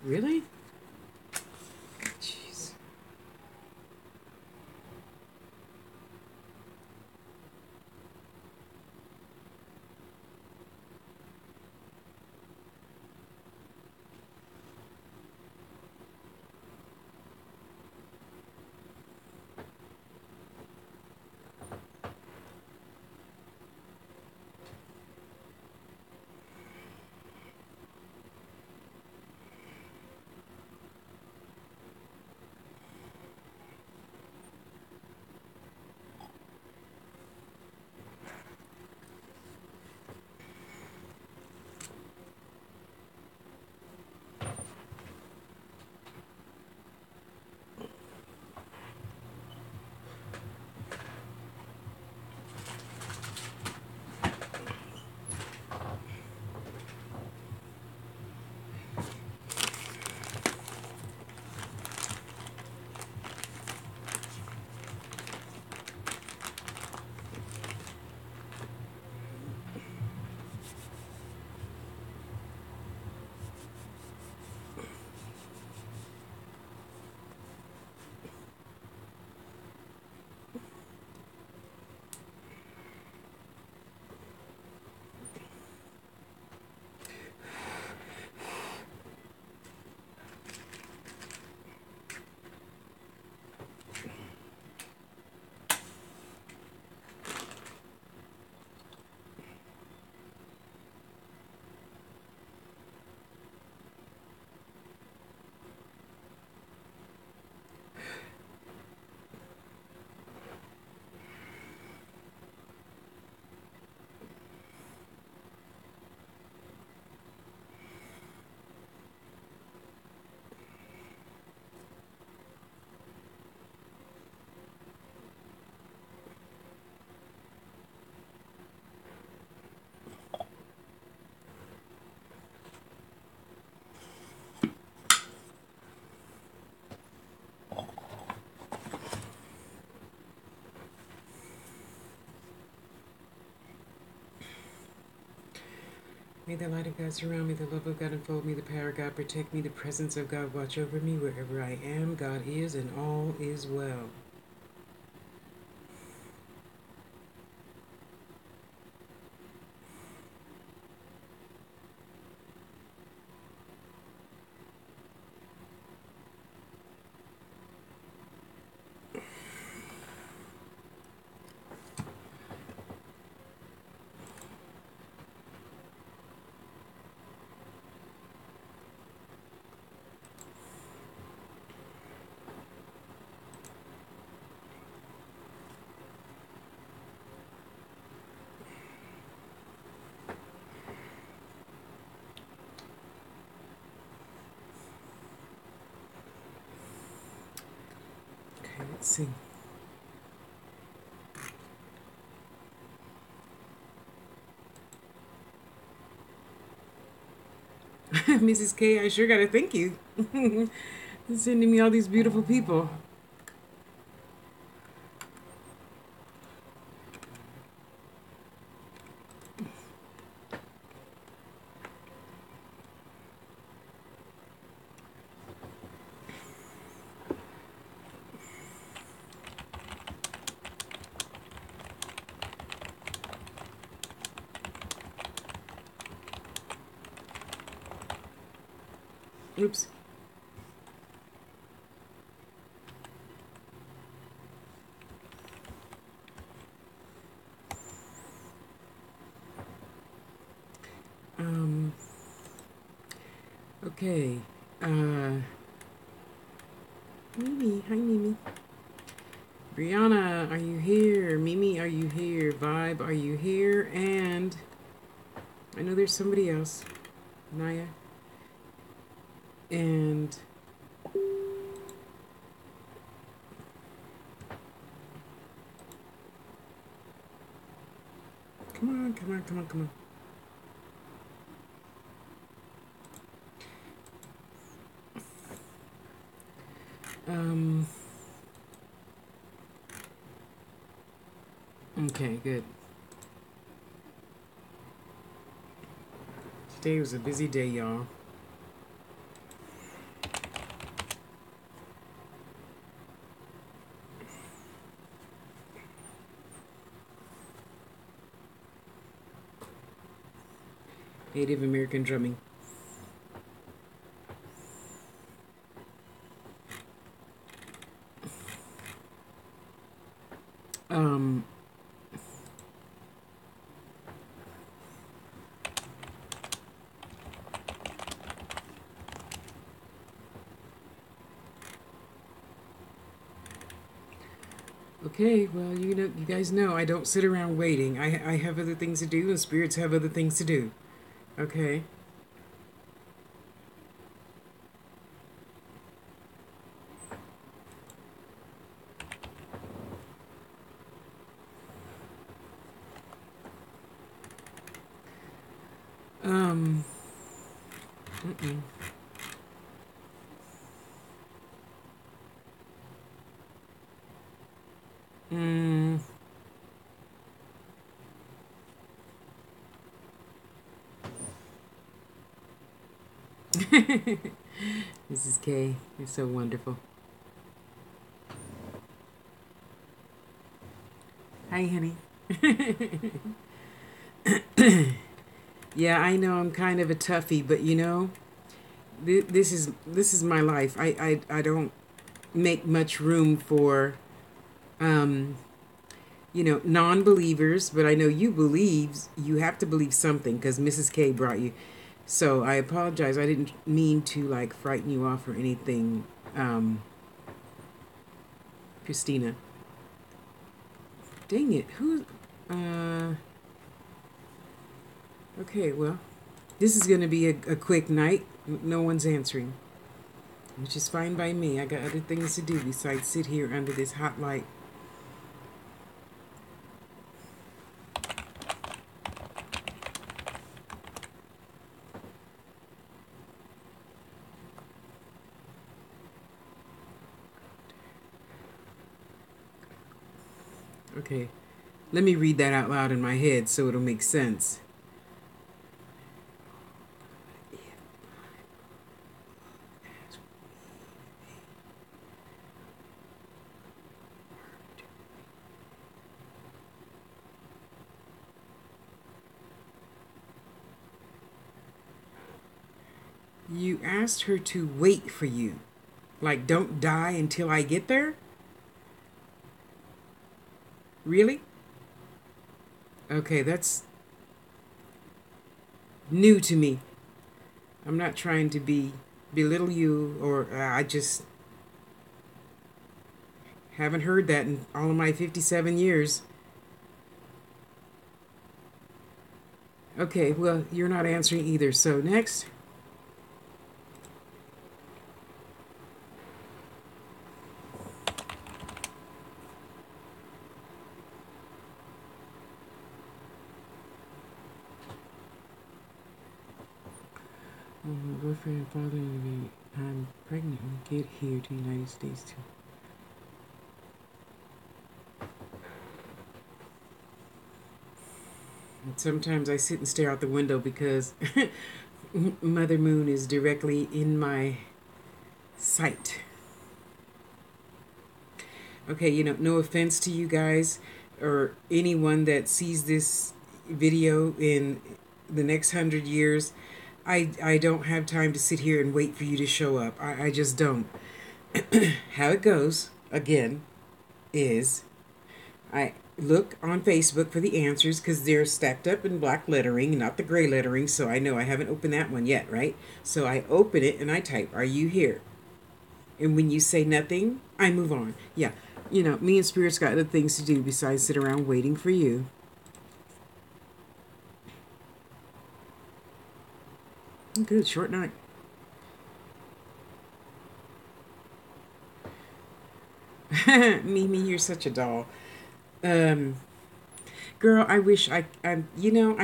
Really? Jeez. May the light of God surround me, the love of God enfold me, the power of God protect me, the presence of God watch over me wherever I am. God is, and all is well. Okay, let's see. Mrs. K, I sure gotta thank you. Sending me all these beautiful people. Oops. Um, okay. Mimi. Hi, Mimi. Brianna, are you here? Mimi, are you here? Vibe, are you here? And I know there's somebody else. Naya. And come on, come on, come on, come on. Um, okay, good. Today was a busy day, y'all. Native American drumming. Um, okay, well, you guys know I don't sit around waiting. I have other things to do, and spirits have other things to do. Okay. Um. Mm-mm. Mm. Mrs. K, you're so wonderful. Hi, honey. Yeah, I know I'm kind of a toughie, but this is my life. I don't make much room for um, non-believers, but I know you believe. You have to believe something because Mrs. K brought you. So I apologize. I didn't mean to like frighten you off or anything, Christina. Dang it. Who? Uh. Okay. Well, this is gonna be a quick night. No one's answering, which is fine by me. I got other things to do besides sit here under this hot light. Okay. Let me read that out loud in my head so it'll make sense. You asked her to wait for you. Like, don't die until I get there? Really? Okay, that's new to me. I'm not trying to belittle you, or I just haven't heard that in all of my 57 years. Okay, well, you're not answering either. So next. My boyfriend and father me. I'm pregnant and get here to the United States too. And sometimes I sit and stare out the window because Mother Moon is directly in my sight. Okay, no offense to you guys or anyone that sees this video in the next 100 years. I don't have time to sit here and wait for you to show up. I just don't. How it goes, again, is I look on Facebook for the answers because they're stacked up in black lettering, not the gray lettering, so I know I haven't opened that one yet, right? So I open it and I type, "Are you here?" And when you say nothing, I move on. Yeah, me and Spirit's got other things to do besides sit around waiting for you. Good, short night. Mimi, you're such a doll. Um, Girl, I wish I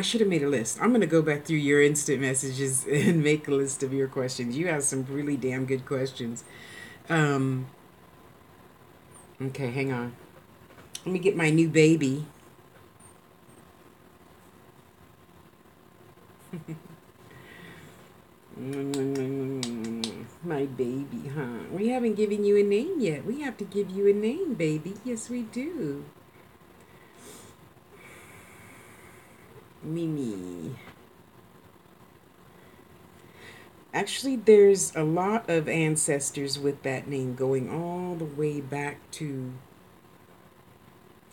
should have made a list. I'm going to go back through your instant messages and make a list of your questions. You have some really damn good questions. Um, okay, hang on. Let me get my new baby. My baby, huh? We haven't given you a name yet. We have to give you a name, baby. Yes, we do. Mimi. Actually, there's a lot of ancestors with that name going all the way back to,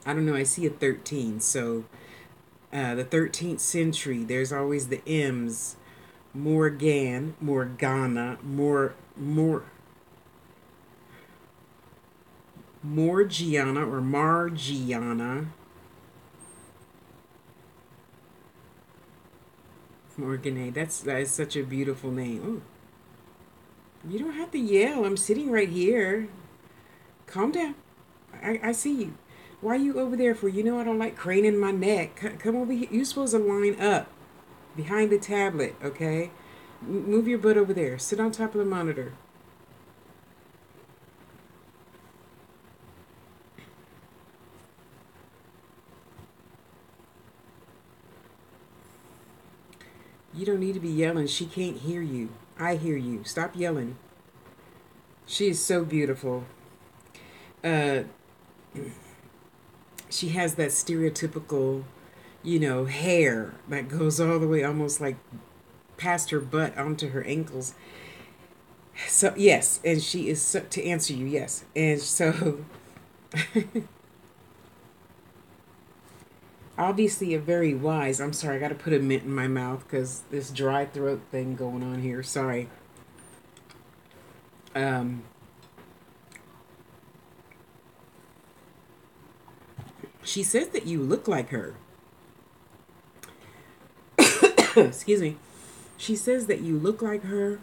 I don't know, I see a 13. So the 13th century, there's always the M's. Morgan, Morgana, Morgiana or Margiana. Morgane. That is such a beautiful name. Oh, you don't have to yell. I'm sitting right here. Calm down. I see you. Why are you over there for? You know I don't like craning my neck. Come over here. You're supposed to line up behind the tablet, okay? Move your butt over there. Sit on top of the monitor. You don't need to be yelling. She can't hear you. I hear you. Stop yelling. She is so beautiful. Uh, she has that stereotypical, hair that goes all the way almost like past her butt onto her ankles. So, yes, and she is, so, to answer you, yes. And so, obviously, a very wise, I'm sorry, I got to put a mint in my mouth because this dry throat thing going on here. Sorry. Um, she says that you look like her. Excuse me. She says that you look like her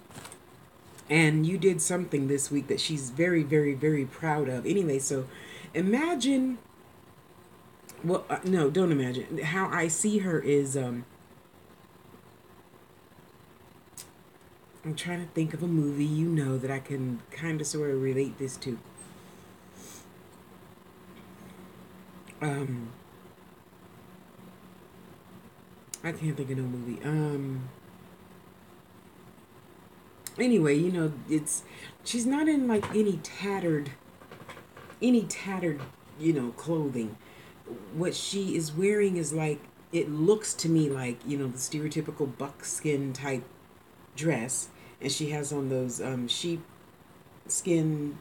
and you did something this week that she's very, very, very proud of. Anyway, so imagine, well, no, don't imagine. How I see her is, I'm trying to think of a movie, that I can kind of sort of relate this to. Um, I can't think of no movie. Anyway, she's not in like any tattered, clothing. What she is wearing is like, it looks to me like, the stereotypical buckskin type dress, and she has on those sheep skin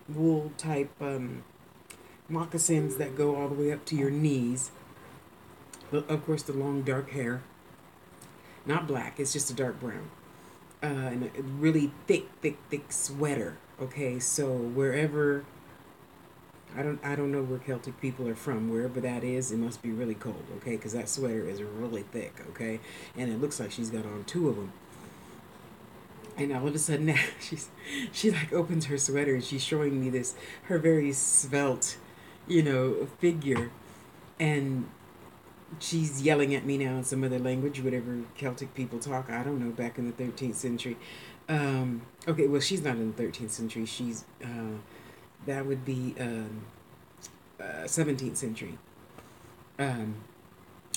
wool type moccasins that go all the way up to your knees. Of course, the long dark hair, not black, it's just a dark brown, and a really thick, thick, thick sweater. Okay, so wherever, I don't know where Celtic people are from. Wherever that is, it must be really cold. Okay, because that sweater is really thick. Okay, and it looks like she's got on two of them. And all of a sudden now she like opens her sweater and she's showing me this, her very svelte, figure, and she's yelling at me now in some other language, whatever Celtic people talk. I don't know, back in the 13th century. Okay, well, she's not in the 13th century. That would be 17th century. Um,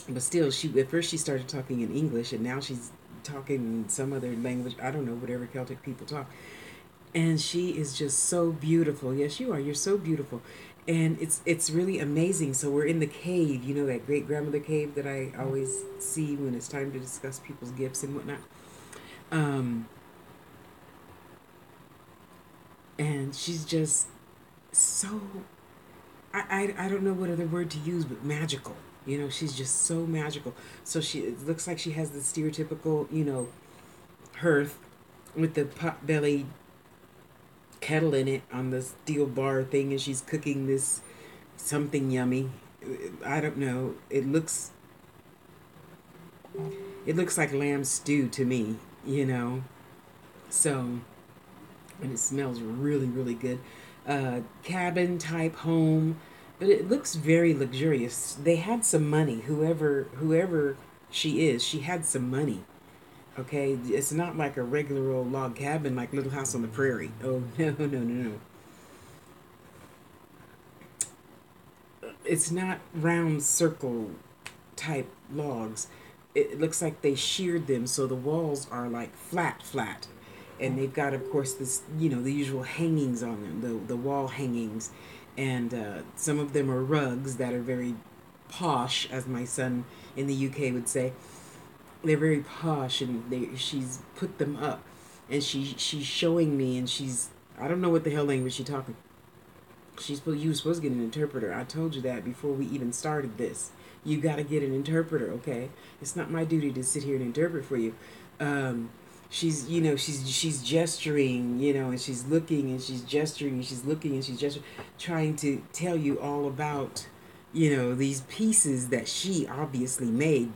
but still, at first she started talking in English, and now she's talking some other language. I don't know, whatever Celtic people talk. And she is just so beautiful. Yes, you are. You're so beautiful. And it's really amazing. So we're in the cave, that great grandmother cave that I always see when it's time to discuss people's gifts and whatnot. Um, and she's just so, I don't know what other word to use, but magical. She's just so magical. So it looks like she has the stereotypical, hearth with the pot belly kettle in it on the steel bar thing, and she's cooking this something yummy. I don't know. It looks like lamb stew to me, So, and it smells really, really good. Cabin type home, but it looks very luxurious. They had some money. Whoever she is, she had some money. Okay, it's not like a regular old log cabin like Little House on the Prairie. Oh no, no, no, no. It's not round circle type logs. It looks like they sheared them so the walls are like flat, flat. And they've got, of course, this, the usual hangings on them, the wall hangings. And some of them are rugs that are very posh, as my son in the UK would say. They're very posh, and she's put them up. and she's showing me, and she's, I don't know what the hell language she's talking. You were supposed to get an interpreter. I told you that before we even started this. You got to get an interpreter, okay? It's not my duty to sit here and interpret for you. She's, she's gesturing, and she's looking, and she's gesturing, and she's looking, and she's gesturing, trying to tell you all about, these pieces that she obviously made,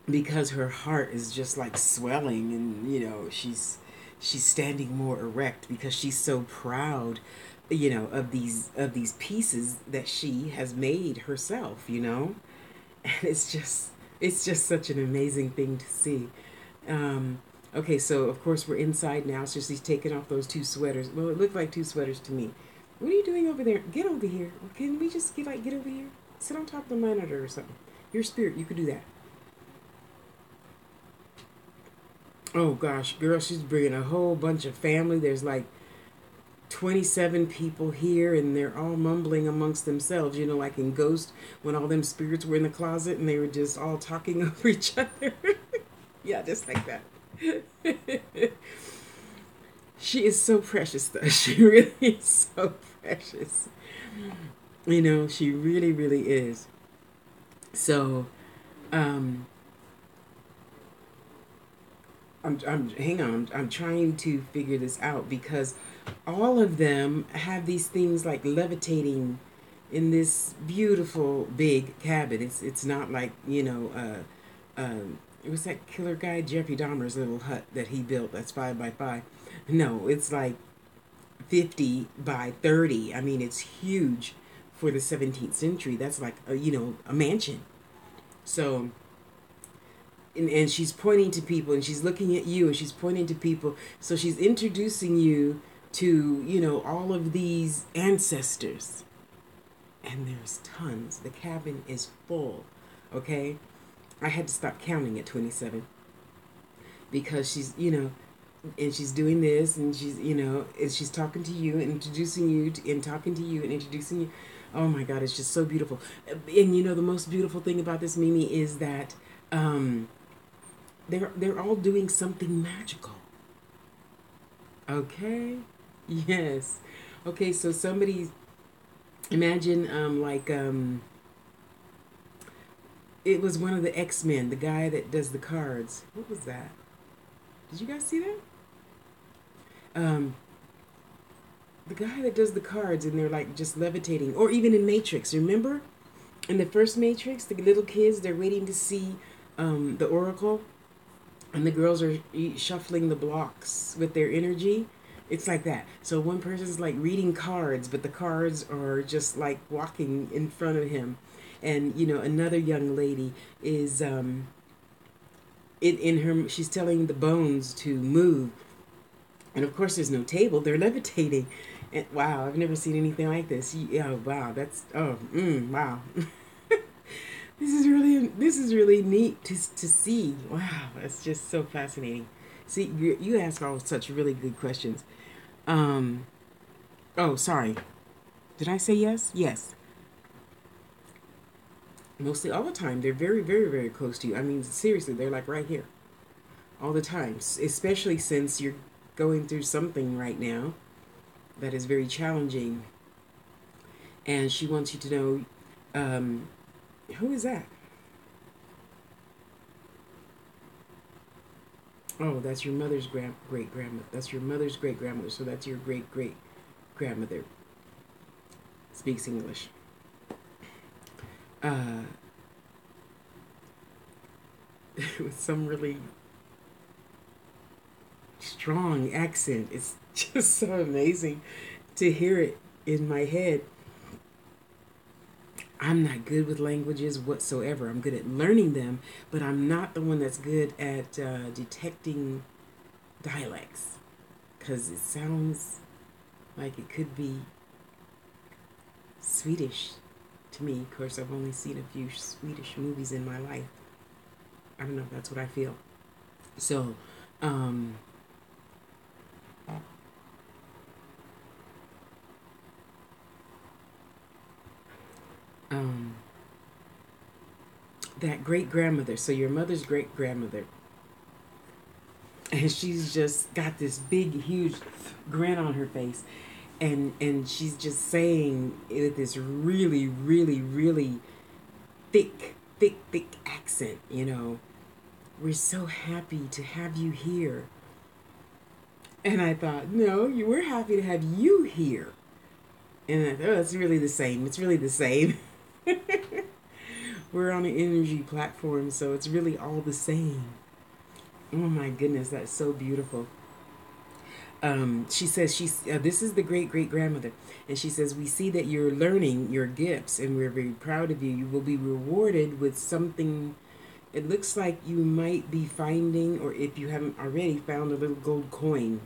because her heart is just like swelling, and she's standing more erect because she's so proud, of these pieces that she has made herself, and it's just such an amazing thing to see. Okay, so of course we're inside now, so she's taking off those two sweaters. Well, it looked like two sweaters to me. What are you doing over there? Get over here. Can we just get over here? Sit on top of the monitor or something. Your spirit, you could do that. Oh gosh, girl, she's bringing a whole bunch of family. There's like 27 people here, and they're all mumbling amongst themselves, like in Ghost, when all them spirits were in the closet and they were just all talking over each other. Yeah, just like that. She is so precious, though. She really is so precious. She really, really is. So, um, hang on. I'm trying to figure this out, because all of them have these things like levitating in this beautiful big cabin. It's not like, it was that killer guy Jeffrey Dahmer's little hut that he built. That's 5 by 5. No, it's like 50 by 30. I mean, it's huge for the 17th century. That's like a mansion. So, and she's pointing to people, and she's looking at you, and she's pointing to people. So she's introducing you to, all of these ancestors. And there's tons. The cabin is full. Okay? I had to stop counting at 27, because she's, and she's doing this, and she's, and she's talking to you and introducing you and talking to you and introducing you. Oh my God, it's just so beautiful. And the most beautiful thing about this, Mimi, is that they're all doing something magical. Okay? Yes. Okay, so somebody, imagine it was one of the X-Men, the guy that does the cards. What was that? Did you guys see that? The guy that does the cards, and they're like just levitating. Or even in Matrix, remember? In the first Matrix, the little kids, they're waiting to see the Oracle, and the girls are shuffling the blocks with their energy. It's like that. So one person's like reading cards, but the cards are just like walking in front of him. And another young lady is in her, she's telling the bones to move. And of course there's no table, they're levitating. And wow, I've never seen anything like this. Yeah, wow, that's wow. This is really neat to see. Wow, that's just so fascinating. See, you ask all such really good questions. Oh, sorry. Did I say yes? Yes. Mostly all the time. They're very, very, very close to you. I mean, seriously, they're like right here all the time. Especially since you're going through something right now that is very challenging. And she wants you to know, who is that? Oh, that's your mother's great grandmother. That's your mother's great grandmother. So that's your great great grandmother. Speaks English. With some really strong accent. It's just so amazing to hear it in my head. I'm not good with languages whatsoever. I'm good at learning them, but I'm not the one that's good at detecting dialects, because it sounds like it could be Swedish to me. Of course, I've only seen a few Swedish movies in my life. I don't know if that's what I feel. So, that great grandmother, so your mother's great grandmother, and she's just got this big, huge grin on her face, and she's just saying it with this really, really, really thick accent. We're so happy to have you here. And I thought, no, you were happy to have you here. And I thought, oh, it's really the same. It's really the same. We're on an energy platform, so it's really all the same. Oh my goodness, that's so beautiful. She says this is the great grandmother, and she says, we see that you're learning your gifts, and we're very proud of you. You will be rewarded with something. It looks like you might be finding, or if you haven't already found, a little gold coin.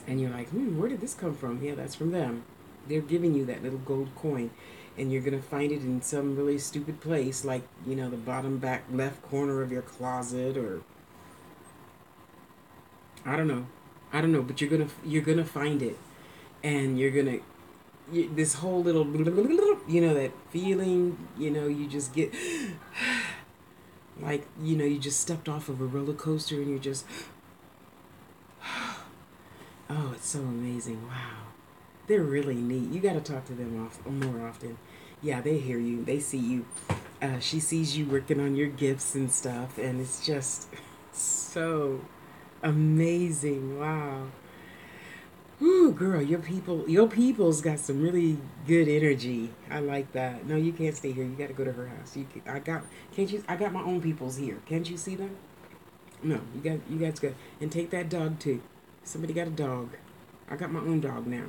And you're like, where did this come from? Yeah, that's from them. They're giving you that little gold coin. And you're going to find it in some really stupid place, like, the bottom back left corner of your closet, or I don't know. But you're gonna find it. And you're going to, this whole little, that feeling, you just get, like, you just stepped off of a roller coaster and you're just, oh, it's so amazing. Wow. They're really neat. You got to talk to them more often. Yeah, they hear you. They see you. She sees you working on your gifts and stuff, and it's just so amazing. Wow. Ooh, girl, your people's got some really good energy. I like that. No, you can't stay here. You got to go to her house. I got my own peoples here. Can't you see them? No, you guys go and take that dog too. Somebody got a dog. I got my own dog now.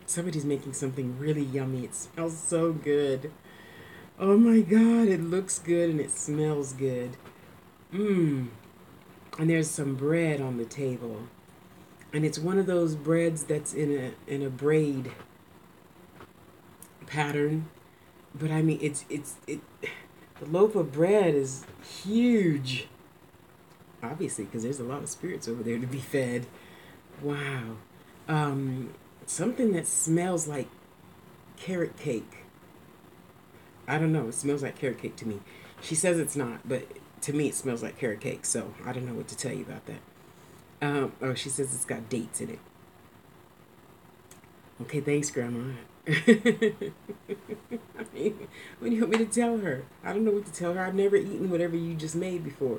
Somebody's making something really yummy. It smells so good. Oh my God, it looks good and it smells good. And there's some bread on the table. And it's one of those breads that's in a braid pattern. But I mean, the loaf of bread is huge. Obviously, because there's a lot of spirits over there to be fed. Wow. Something that smells like carrot cake. I don't know. It smells like carrot cake to me. She says it's not, but to me it smells like carrot cake. So I don't know what to tell you about that. She says it's got dates in it. Okay, thanks, Grandma. I mean, what do you want me to tell her? I don't know what to tell her. I've never eaten whatever you just made before.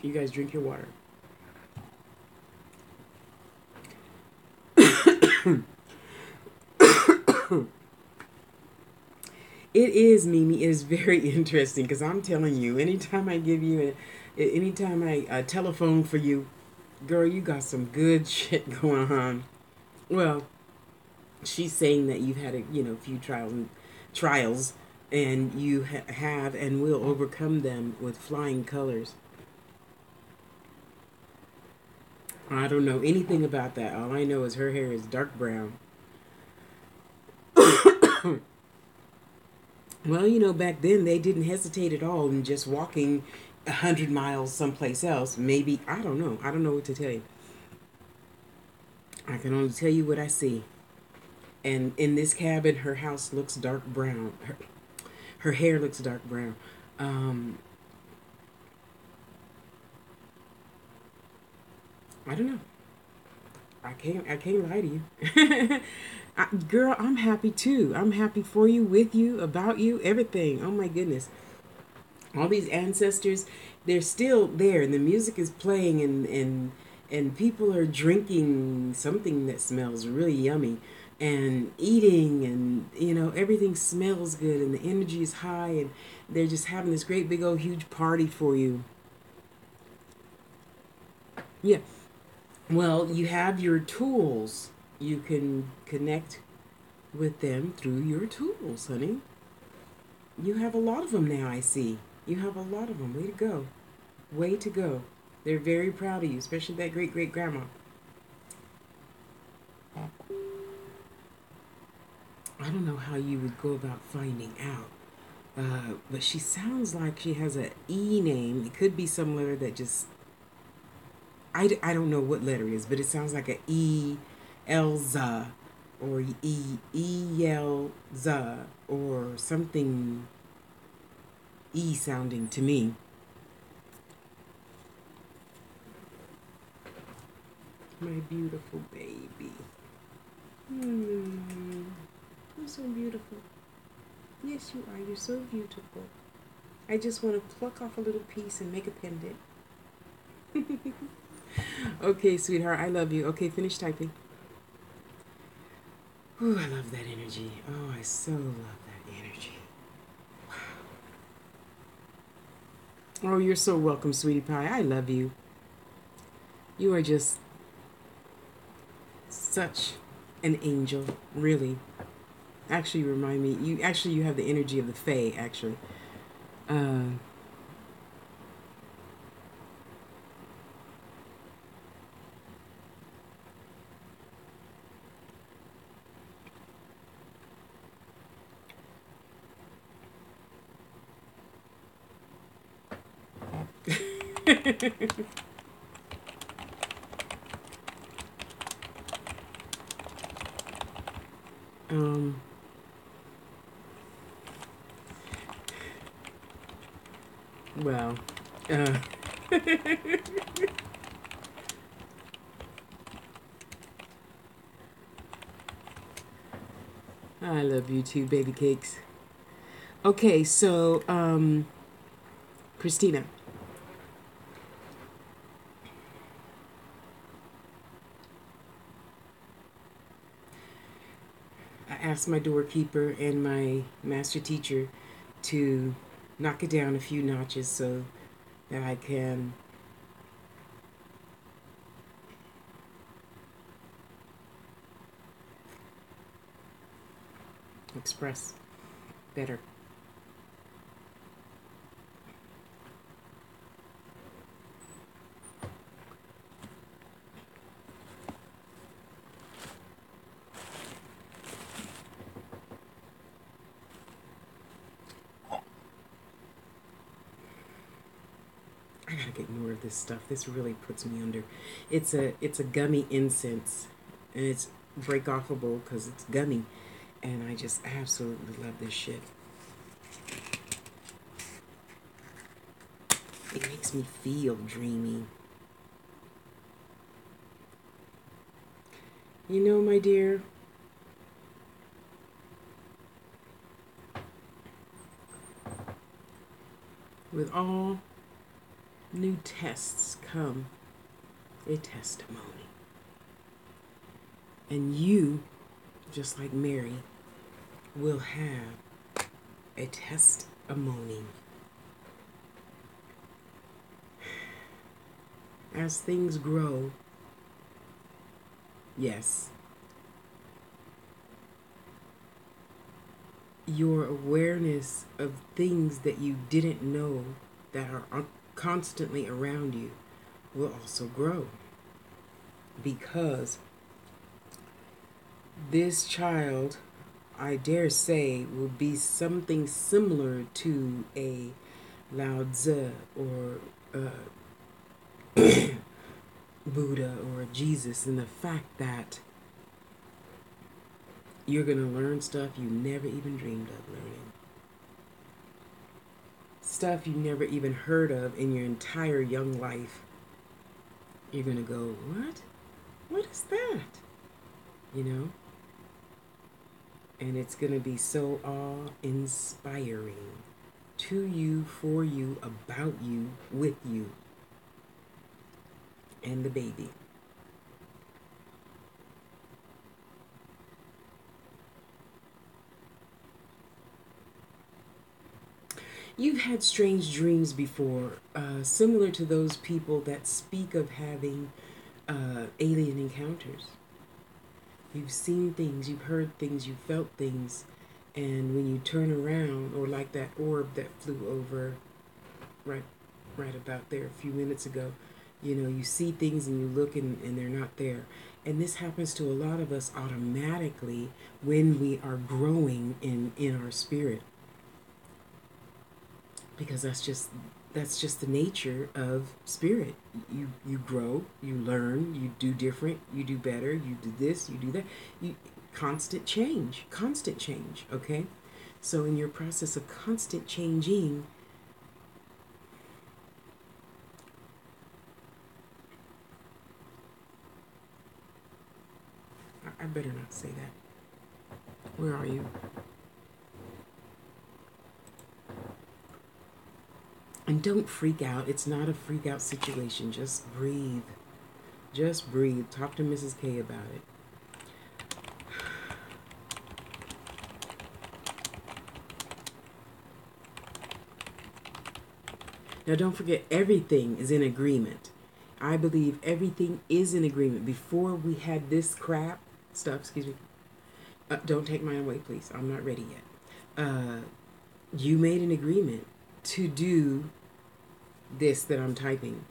You guys drink your water. It is, Mimi. It is very interesting because I'm telling you, anytime I telephone for you, girl, you got some good shit going on. Well, she's saying that you've had a few trials, and you have and will overcome them with flying colors. I don't know anything about that. All I know is her hair is dark brown. Well, back then they didn't hesitate at all in just walking 100 miles someplace else. Maybe, I don't know. I don't know what to tell you. I can only tell you what I see. And in this cabin, her house looks dark brown. Her hair looks dark brown. I don't know. I can't lie to you. Girl, I'm happy too. I'm happy for you, with you, about you, everything. Oh my goodness. All these ancestors, they're still there, and the music is playing, and people are drinking something that smells really yummy, and eating, and everything smells good, and the energy is high, and they're just having this great big old huge party for you. Yeah. Well, you have your tools. You can connect with them through your tools, honey. You have a lot of them now, I see. You have a lot of them. Way to go. Way to go. They're very proud of you, especially that great-great-grandma. I don't know how you would go about finding out. But she sounds like she has an E name. It could be some letter that just... I don't know what letter it is, but it sounds like an E, Elza. or Yelza, or something E sounding to me. My beautiful baby. You're so beautiful. Yes, you are. You're so beautiful. I just want to pluck off a little piece and make a pendant. Okay, sweetheart, I love you. Okay, finish typing. Ooh, I love that energy. Oh, I so love that energy. Wow. Oh, you're so welcome, sweetie pie. I love you. You are just such an angel, really. Actually, you remind me. You have the energy of the Fae. Actually, uh, um, well, uh, I love you too, baby cakes. Okay, so, Christina, I asked my doorkeeper and my master teacher to knock it down a few notches so that I can express better. I gotta get more of this stuff. This really puts me under. It's a gummy incense, and it's break offable because it's gummy, and I just absolutely love this shit. It makes me feel dreamy. You know, my dear, with all new tests come a testimony. And you, just like Mary, will have a testimony. As things grow, yes, your awareness of things that you didn't know that are constantly around you will also grow. Because this child, I dare say, will be something similar to a Lao Tzu or Buddha or Jesus, in the fact that you're going to learn stuff you never even dreamed of learning. Stuff you never even heard of in your entire young life. You're going to go, what? What is that? You know? And it's going to be so awe-inspiring to you, for you, about you, with you, and the baby. You've had strange dreams before, similar to those people that speak of having alien encounters. You've seen things, you've heard things, you've felt things, and when you turn around, or like that orb that flew over right, right about there a few minutes ago, you know, you see things and you look and they're not there. And this happens to a lot of us automatically when we are growing in our spirit, because that's just the nature of spirit. You grow, you learn, you do different, you do better, you do this, you do that. constant change, okay? So in your process of constant changing, I better not say that. Where are you? And don't freak out. It's not a freak out situation. Just breathe. Just breathe. Talk to Mrs. K about it. Now, don't forget, everything is in agreement. I believe everything is in agreement. Before we had this crap stuff, excuse me, don't take mine away, please. I'm not ready yet. You made an agreement to do this that I'm typing.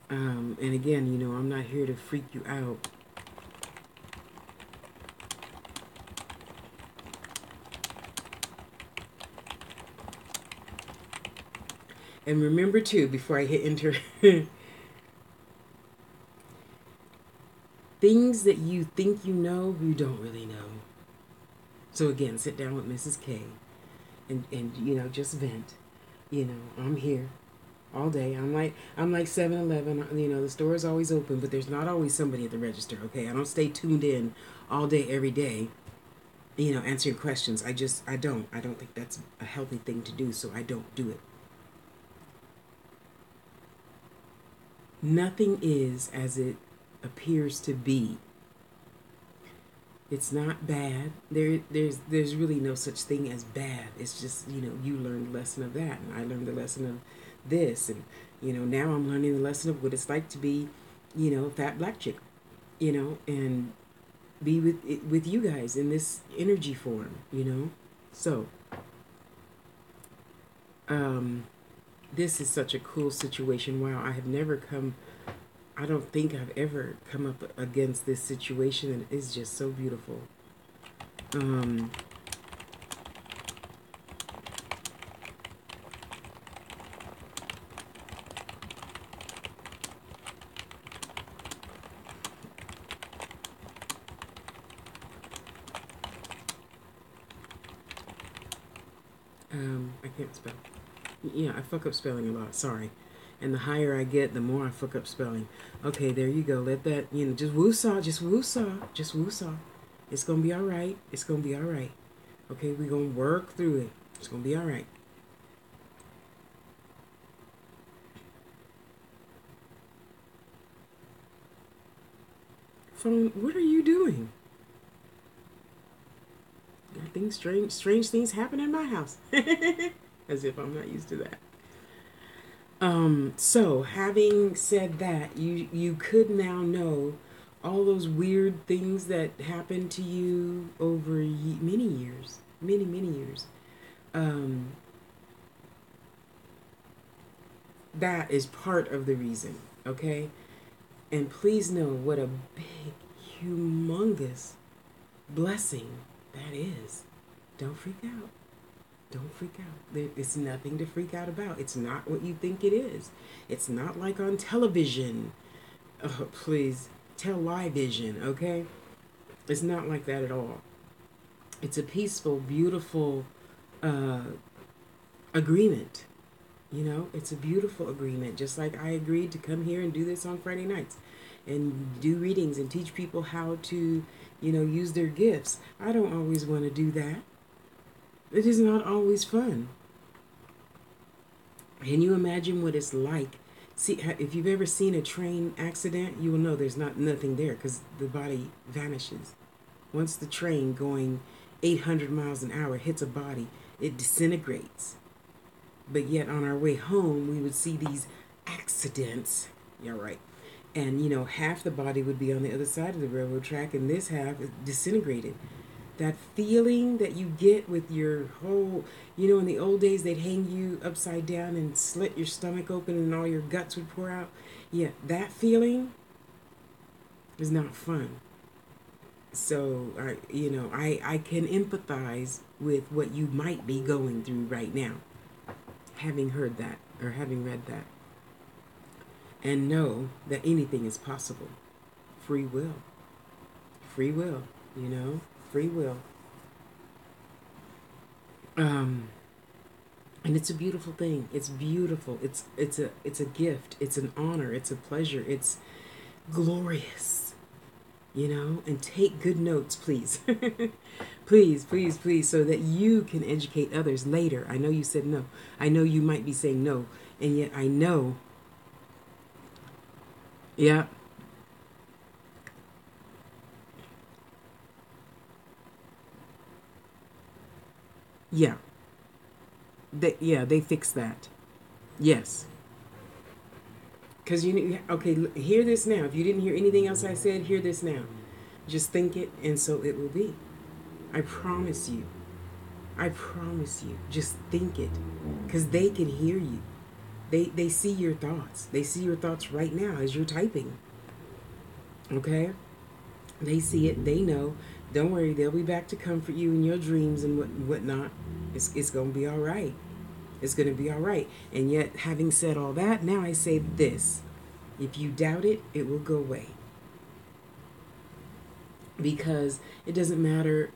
And again, I'm not here to freak you out. And remember, too, before I hit enter, things that you think you know, you don't really know. So again, sit down with Mrs. K and just vent. I'm here all day. I'm like 7-Eleven. The store is always open, but there's not always somebody at the register, okay? I don't stay tuned in all day, every day, answering questions. I don't think that's a healthy thing to do, so I don't do it. Nothing is as it appears to be. It's not bad. There's really no such thing as bad. It's just, you learned the lesson of that, and I learned the lesson of this, and now I'm learning the lesson of what it's like to be, a fat black chick, and be with you guys in this energy form, So, this is such a cool situation. Wow, I don't think I've ever come up against this situation, and it's just so beautiful. I can't spell. Yeah, I fuck up spelling a lot. Sorry. And the higher I get, the more I fuck up spelling. Okay, there you go. Let that, just woo-saw, just woo-saw, just woo-saw. It's going to be all right. It's going to be all right. Okay, we're going to work through it. It's going to be all right. Phone, what are you doing? Things strange things happen in my house. As if I'm not used to that. So having said that, you could now know all those weird things that happened to you over many years, many years. That is part of the reason, okay? And please know what a big, humongous blessing that is. Don't freak out. Don't freak out. It's nothing to freak out about. It's not what you think it is. It's not like on television. Oh, please, television, okay? It's not like that at all. It's a peaceful, beautiful agreement. It's a beautiful agreement. Just like I agreed to come here and do this on Friday nights and do readings and teach people how to, use their gifts. I don't always want to do that. It is not always fun. Can you imagine what it's like? See, if you've ever seen a train accident, you will know there's nothing there because the body vanishes. Once the train going 800 miles an hour hits a body, it disintegrates. But yet on our way home, we would see these accidents. Yeah, right. And, half the body would be on the other side of the railroad track, and this half is disintegrated. That feeling that you get with your whole, in the old days, they'd hang you upside down and slit your stomach open and all your guts would pour out. Yeah, that feeling is not fun. So, I can empathize with what you might be going through right now, having heard that or having read that. And know that anything is possible. Free will. Free will, Free will. Um, and it's a beautiful thing. It's beautiful. It's a gift. It's an honor. It's a pleasure. It's glorious. You know, and take good notes, please. Please, please, please, so that you can educate others later. I know you said no. I know you might be saying no, and yet I know. Yeah, yeah, they fixed that. Yes, because okay, hear this now. If you didn't hear anything else I said, hear this now. Just think it, and so it will be. I promise you. I promise you. Just think it, because they can hear you. They see your thoughts. They see your thoughts right now as you're typing. Okay, they see it. They know. Don't worry. They'll be back to comfort you in your dreams and whatnot. It's gonna be all right. It's gonna be all right. And yet, having said all that, now I say this: if you doubt it, it will go away. Because it doesn't matter.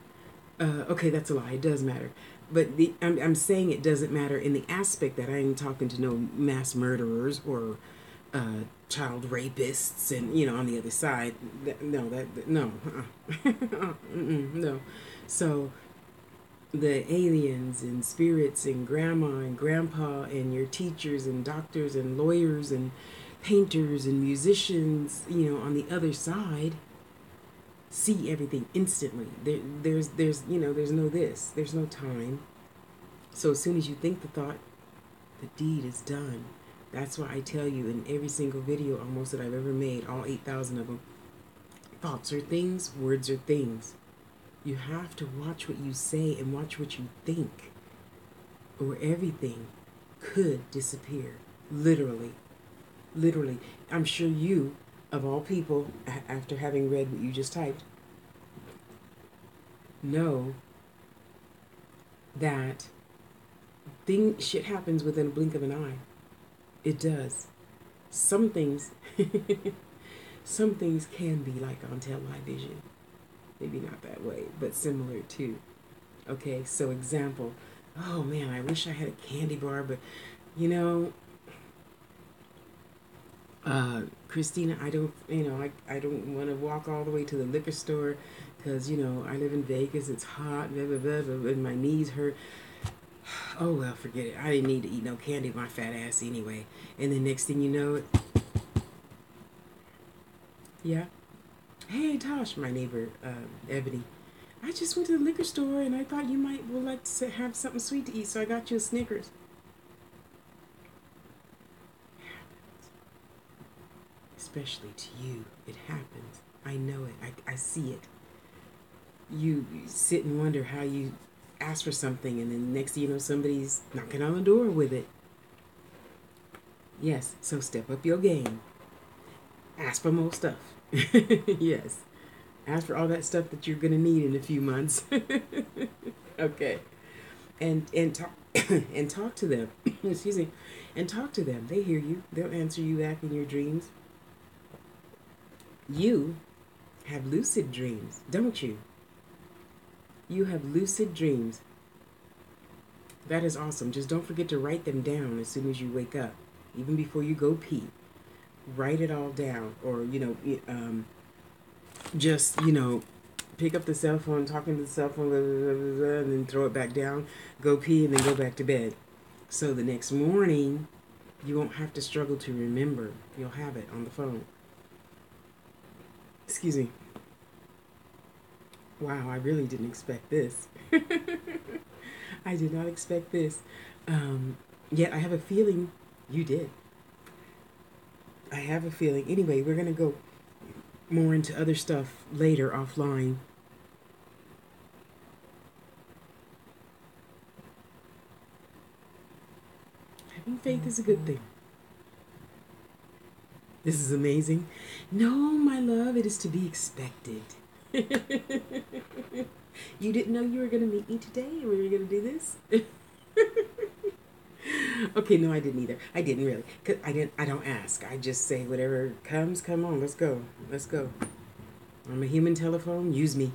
Okay, that's a lie. It does matter. But I'm saying it doesn't matter in the aspect that I ain't talking to no mass murderers or child rapists, and on the other side, no, no, no. So the aliens and spirits and grandma and grandpa and your teachers and doctors and lawyers and painters and musicians, on the other side, see everything instantly. There's no this. There's no time. So as soon as you think the thought, the deed is done. That's why I tell you in every single video almost that I've ever made, all 8,000 of them, thoughts are things, words are things. You have to watch what you say and watch what you think, or everything could disappear. Literally. Literally. I'm sure you, of all people, after having read what you just typed, know that shit happens within a blink of an eye. It does. Some things some things can be like on television. Maybe not that way, but similar too. Okay, so example. Oh man, I wish I had a candy bar, but you know, Christina, I don't want to walk all the way to the liquor store because, I live in Vegas. It's hot, blah, blah, blah, blah, and my knees hurt. Oh, well, forget it. I didn't need to eat no candy, my fat ass anyway. And then next thing you know it, yeah. Hey, Tosh, my neighbor, Ebony. I just went to the liquor store and I thought you would like to have something sweet to eat, so I got you a Snickers. Especially to you. It happens. I know it. I see it. You sit and wonder how you ask for something, and then next thing you know, somebody's knocking on the door with it. Yes, so step up your game. Ask for more stuff. Yes. Ask for all that stuff that you're gonna need in a few months. Okay. And talk and talk to them. Excuse me. And talk to them. They hear you. They'll answer you back in your dreams. You have lucid dreams, don't you? You have lucid dreams. That is awesome. Just don't forget to write them down as soon as you wake up, even before you go pee. Write it all down, or just pick up the cell phone, talking to the cell phone, blah, blah, blah, blah, and then throw it back down. Go pee, and then go back to bed. So the next morning, you won't have to struggle to remember. You'll have it on the phone. Excuse me. Wow, I really didn't expect this. I did not expect this. Yet I have a feeling you did. I have a feeling. Anyway, we're going to go more into other stuff later offline. Having faith is a good thing. This is amazing. No, my love, it is to be expected. You didn't know you were going to meet me today and we were going to do this? Okay, no, I didn't either. I didn't really. 'Cause I don't ask. I just say whatever comes, come on, let's go. Let's go. I'm a human telephone. Use me.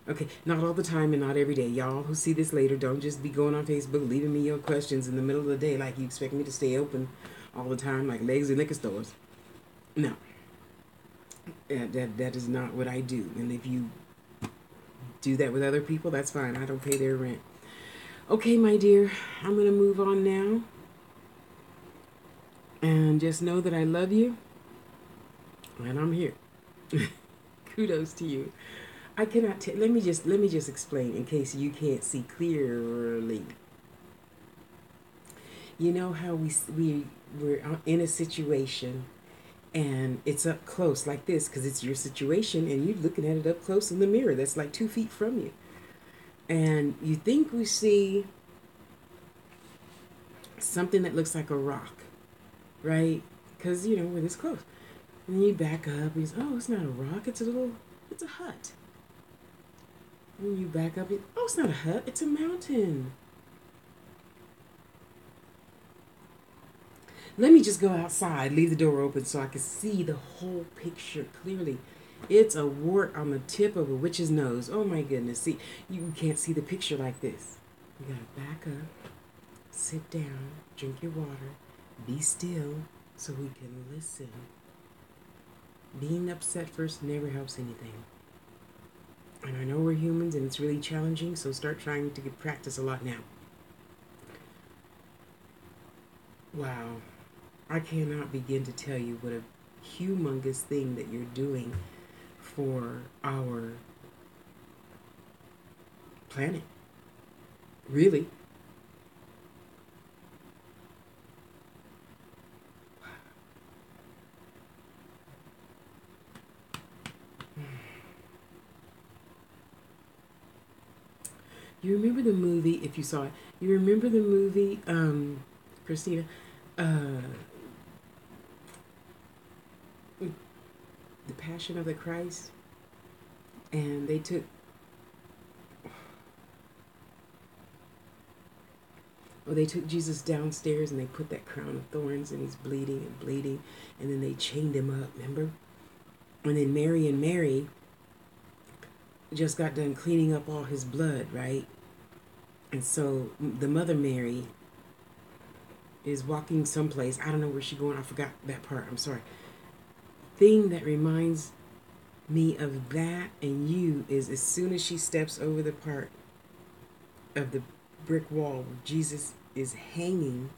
Okay, not all the time and not every day. Y'all who see this later, don't just be going on Facebook leaving me your questions in the middle of the day like you expect me to stay open all the time like legs in liquor stores. No, that is not what I do. And if you do that with other people, that's fine. I don't pay their rent. Okay, my dear, I'm going to move on now. And just know that I love you and I'm here. Kudos to you. I cannot let me just explain in case you can't see clearly. You know how we're in a situation and it's up close like this because it's your situation and you're looking at it up close in the mirror that's like 2 feet from you, and you think we see something that looks like a rock, right? Because we're this close, and then you back up and you say, oh, it's not a rock, it's a hut. And you back up, oh, it's not a hut, it's a mountain. Let me just go outside, leave the door open so I can see the whole picture clearly. It's a wart on the tip of a witch's nose. Oh my goodness. See, you can't see the picture like this. You gotta back up, sit down, drink your water, be still so we can listen. Being upset first never helps anything. And I know we're humans and it's really challenging, so start trying to practice a lot now. Wow. I cannot begin to tell you what a humongous thing that you're doing for our planet. Really. You remember the movie, if you saw it, you remember the movie, Christina, The Passion of the Christ? And they took Jesus downstairs and they put that crown of thorns and he's bleeding and bleeding, and then they chained him up, remember? And then Mary just got done cleaning up all his blood, right? And so the Mother Mary is walking someplace. I don't know where she's going. I forgot that part. I'm sorry. Thing that reminds me of that and you is as soon as she steps over the part of the brick wall where Jesus is hanging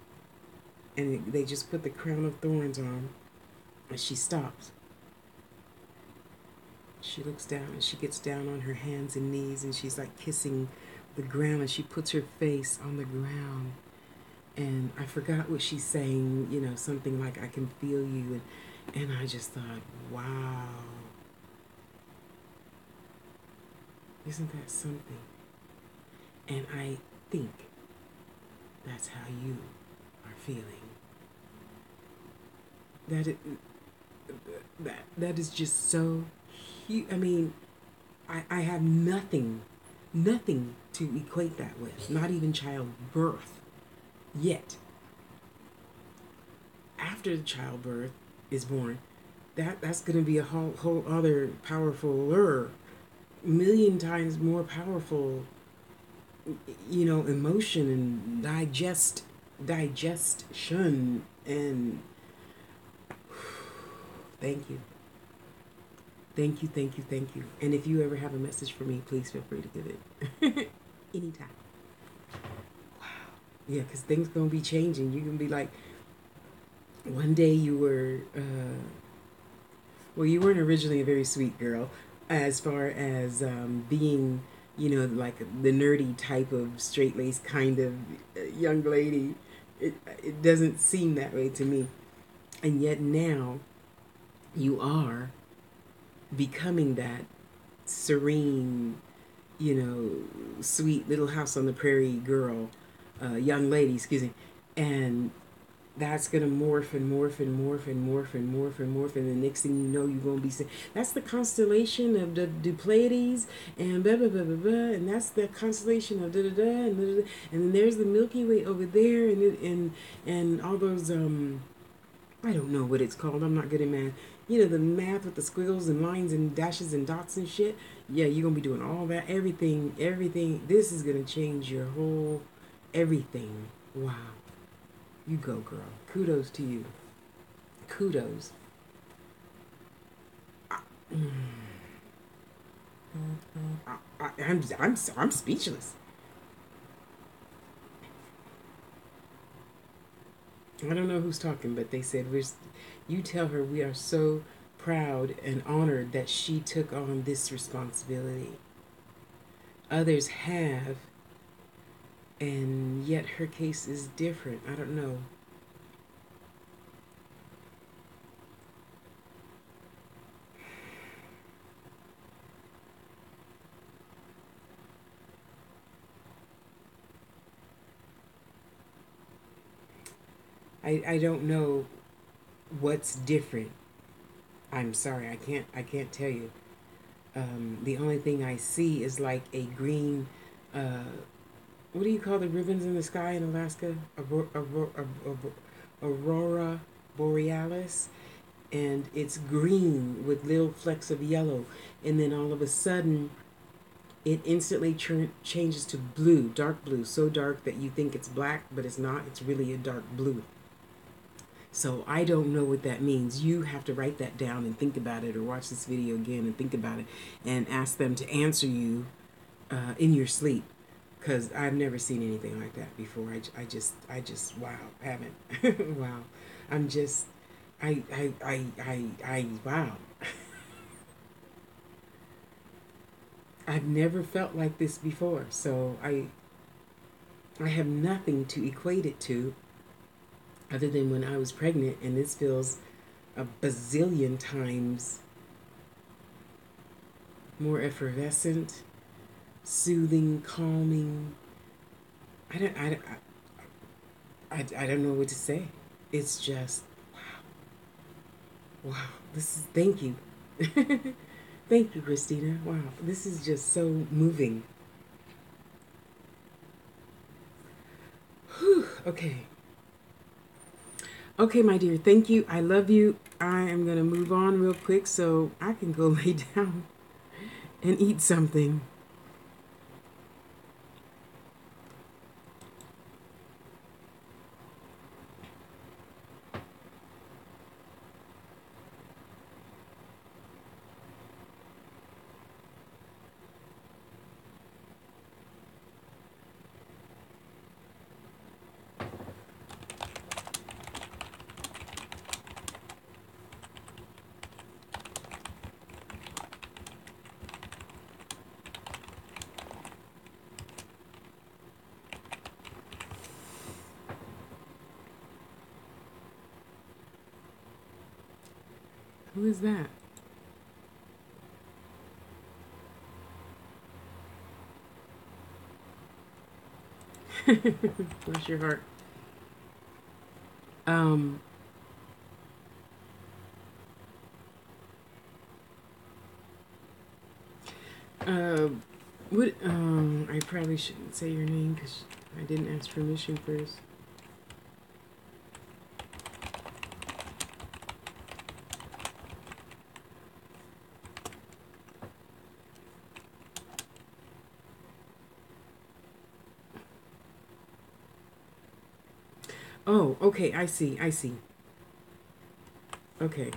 and they just put the crown of thorns on, and she stops. She looks down and she gets down on her hands and knees and she's like kissing the ground and she puts her face on the ground. And I forgot what she's saying, something like, I can feel you. And I just thought, wow. Isn't that something? And I think that's how you are feeling. That is just so huge. I mean, I have nothing to equate that with. Not even childbirth. Yet, after the childbirth is born, that's going to be a whole other powerful, million times more powerful, emotion and digestion and thank you. Thank you, thank you, thank you. And if you ever have a message for me, please feel free to give it. Anytime. Wow. Yeah, because things going to be changing. You're going to be like, one day you were, well, you weren't originally a very sweet girl as far as being, like the nerdy type of straight-laced kind of young lady. It doesn't seem that way to me. And yet now you are becoming that serene, sweet little house on the prairie girl, young lady, excuse me. And that's going to morph and morph and morph and morph and morph and morph. And the next thing you know, you're going to be saying, that's the constellation of the Pleiades and blah, blah, blah, blah, blah. And that's the constellation of da, da, da, and da, da, da. And then there's the Milky Way over there and all those, I don't know what it's called. I'm not good at math. You know, the math with the squiggles and lines and dashes and dots and shit. Yeah, you're going to be doing all that. Everything, everything. This is going to change your whole everything. Wow. You go, girl. Kudos to you. Kudos. I'm speechless. I don't know who's talking, but they said you tell her we are so proud and honored that she took on this responsibility. Others have, and yet her case is different. I don't know. I don't know what's different. I'm sorry, I can't tell you. The only thing I see is like a green. What do you call the ribbons in the sky in Alaska? Aurora borealis, and it's green with little flecks of yellow, and then all of a sudden, it instantly changes to blue, dark blue, so dark that you think it's black, but it's not. It's really a dark blue. So I don't know what that means. You have to write that down and think about it, or watch this video again and think about it, and ask them to answer you in your sleep, because I've never seen anything like that before. I just wow, haven't. Wow, I'm just wow. I've never felt like this before, so I have nothing to equate it to other than when I was pregnant, and this feels a bazillion times more effervescent, soothing, calming. I don't, I, I don't know what to say. It's just, wow. This is, thank you. Thank you, Christina. Wow, this is just so moving. Whew, okay. Okay, my dear, thank you. I love you. I am going to move on real quick so I can go lay down and eat something. Who is that? Bless your heart. Um, uh, what, I probably shouldn't say your name because I didn't ask permission first. Oh, okay, I see, I see. Okay.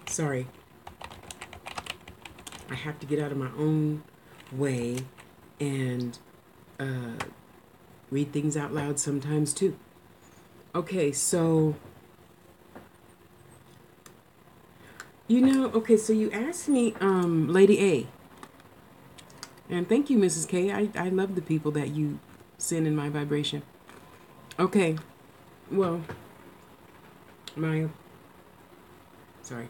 Sorry. I have to get out of my own way and read things out loud sometimes too. Okay, so okay, so you asked me, Lady A, and thank you, Mrs. K. I love the people that you send in my vibration. Okay, well, Maya, sorry.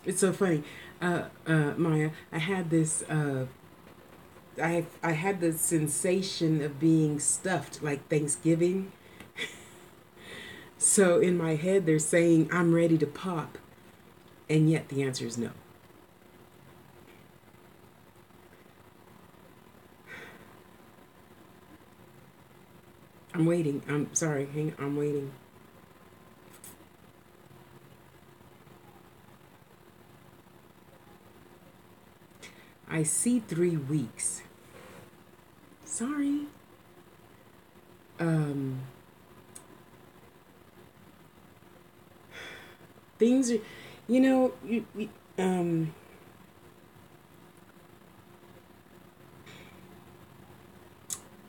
It's so funny, Maya. I had this. I had the sensation of being stuffed like Thanksgiving. So in my head, they're saying I'm ready to pop, And yet the answer is no. I'm waiting. I'm sorry. I'm waiting. I see 3 weeks. Sorry. Um, things are, you know,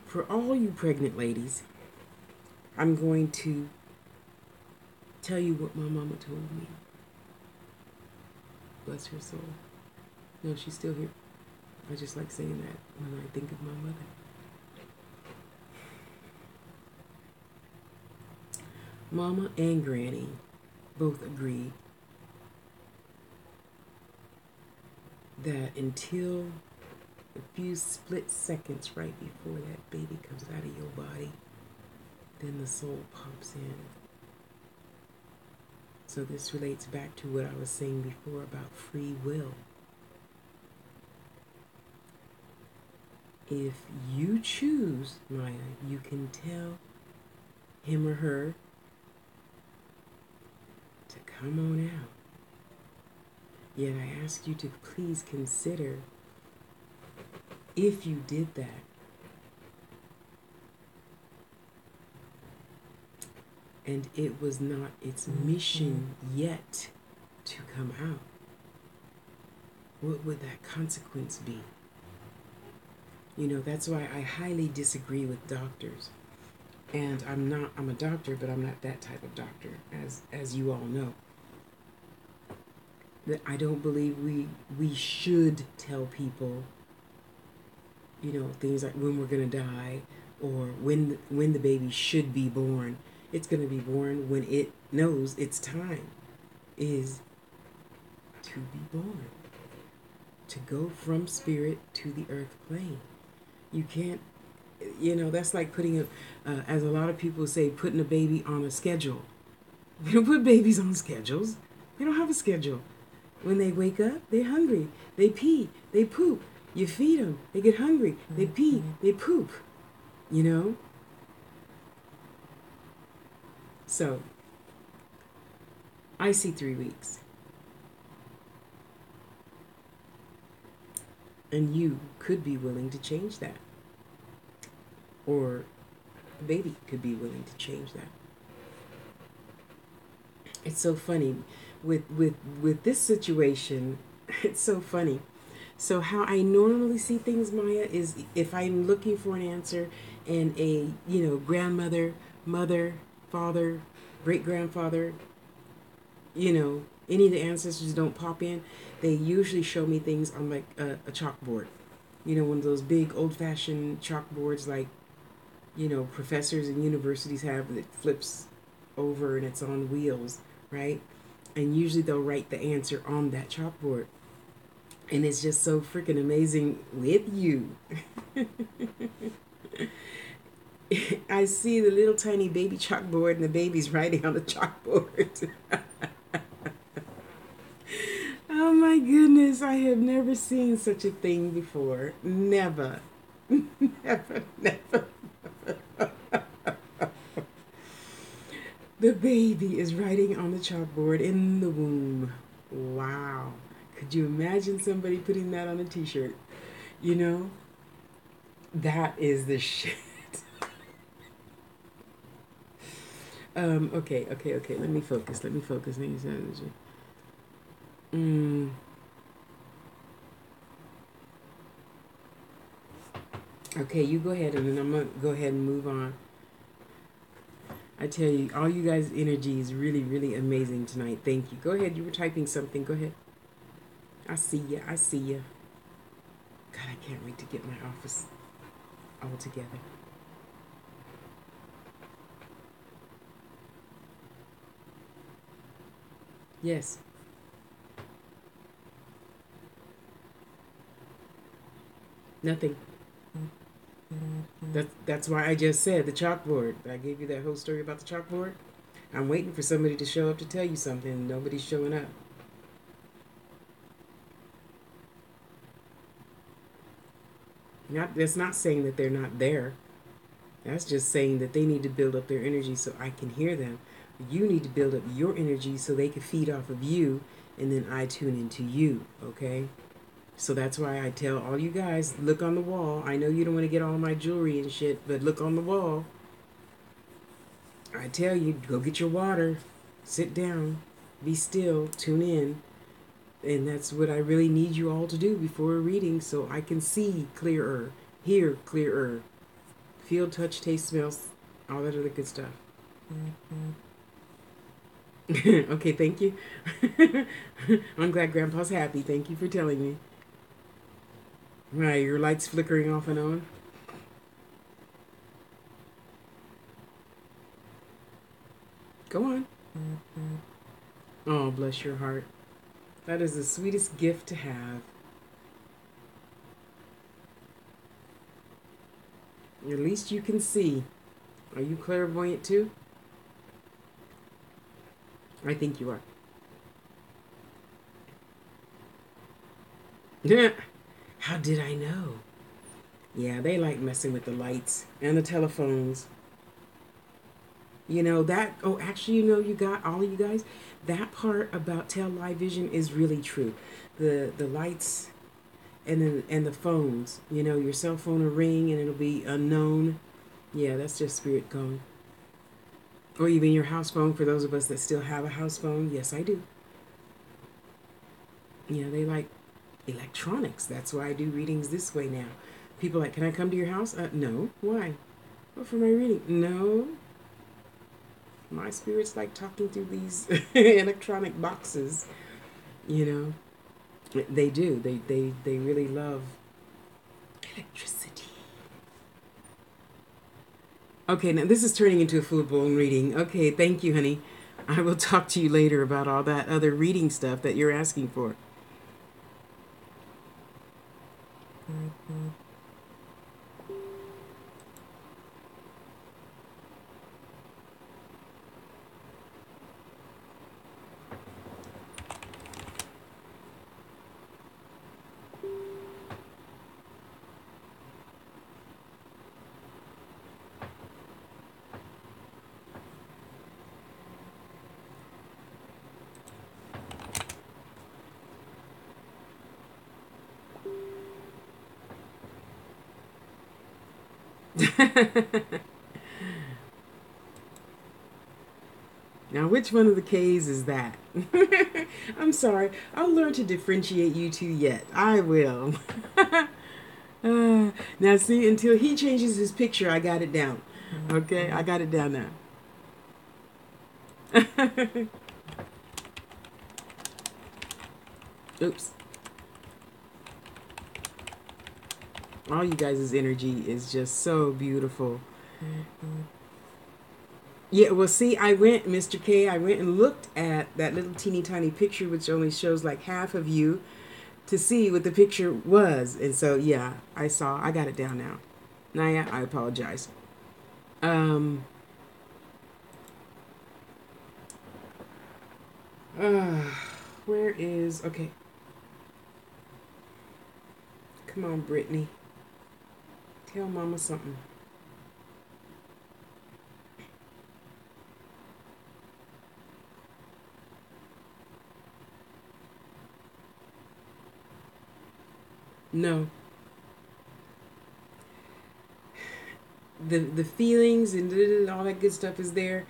for all you pregnant ladies, I'm going to tell you what my mama told me. Bless her soul. No, she's still here. I just like saying that when I think of my mother. Mama and Granny both agreed that until a few split seconds right before that baby comes out of your body, then the soul pops in. So this relates back to what I was saying before about free will. If you choose, Maya, you can tell him or her to come on out. Yet I ask you to please consider, if you did that, and it was not its mission yet to come out, what would that consequence be? You know, that's why I highly disagree with doctors. And I'm a doctor, but I'm not that type of doctor, as you all know. That I don't believe we should tell people, you know, things like when we're gonna die or when the baby should be born. It's gonna be born when it knows its time is to be born, to go from spirit to the earth plane. You can't, you know, that's like putting as a lot of people say, putting a baby on a schedule. We don't put babies on schedules. They don't have a schedule. When they wake up, they're hungry. They pee, they poop. You feed them. They get hungry. They pee, they poop. You know? So, I see 3 weeks. And you could be willing to change that. Or the baby could be willing to change that. It's so funny. With this situation, it's so funny. So how I normally see things, Maya, is if I'm looking for an answer and a, you know, grandmother, mother, father, great grandfather, you know, any of the ancestors don't pop in, they usually show me things on like a chalkboard. You know, one of those big old fashioned chalkboards like, you know, professors and universities have that flips over and it's on wheels, right? And usually they'll write the answer on that chalkboard. And it's just so freaking amazing with you. I see the little tiny baby chalkboard and the baby's writing on the chalkboard. Oh my goodness, I have never seen such a thing before. Never. Never, never. The baby is writing on the chalkboard in the womb. Wow. Could you imagine somebody putting that on a t-shirt? You know? That is the shit. Okay. Let me focus. Okay, you go ahead and then I'm going to go ahead and move on. I tell you, all you guys' energy is really, really amazing tonight. Thank you. Go ahead. You were typing something. Go ahead. I see ya. God, I can't wait to get my office all together. Yes. Nothing. That's why I just said the chalkboard. I gave you that whole story about the chalkboard. I'm waiting for somebody to show up to tell you something. Nobody's showing up. That's not saying that they're not there. That's just saying that they need to build up their energy so I can hear them. You need to build up your energy so they can feed off of you, and then I tune into you, okay? So that's why I tell all you guys, look on the wall. I know you don't want to get all my jewelry and shit, but look on the wall. I tell you, go get your water, sit down, be still, tune in. And that's what I really need you all to do before a reading so I can see clearer, hear clearer, feel, touch, taste, smells, all that other good stuff. Okay, thank you. I'm glad Grandpa's happy. Thank you for telling me. Right, your light's flickering off and on. Go on. Oh, bless your heart. That is the sweetest gift to have. At least you can see. Are you clairvoyant too? I think you are. Yeah. How did I know? Yeah, they like messing with the lights and the telephones. You know that. Oh, actually, you got all of you guys. That part about tell live vision is really true. The lights and the phones. Your cell phone will ring and it'll be unknown. Yeah, that's just spirit calling. Or even your house phone for those of us that still have a house phone. Yes, I do. They like electronics. That's why I do readings this way now. People are like, can I come to your house? No. Why? Well, for my reading. No. My spirit's like talking through these electronic boxes. You they do. They really love electricity. Okay, now this is turning into a full-blown reading. Okay, thank you, honey. I will talk to you later about all that other reading stuff that you're asking for. Now, which one of the K's is that? I'm sorry. I'll learn to differentiate you two yet. I will. Now, see, until he changes his picture, I got it down. Okay? I got it down now. Oops. All you guys' energy is just so beautiful. Yeah, well, see, Mr. K, I went and looked at that little teeny tiny picture, which only shows like half of you, to see what the picture was. And so, yeah, I got it down now. Naya, I apologize. Um, uh, where is, okay. Come on, Brittany. Tell Mama something. No. The feelings and all that good stuff is there,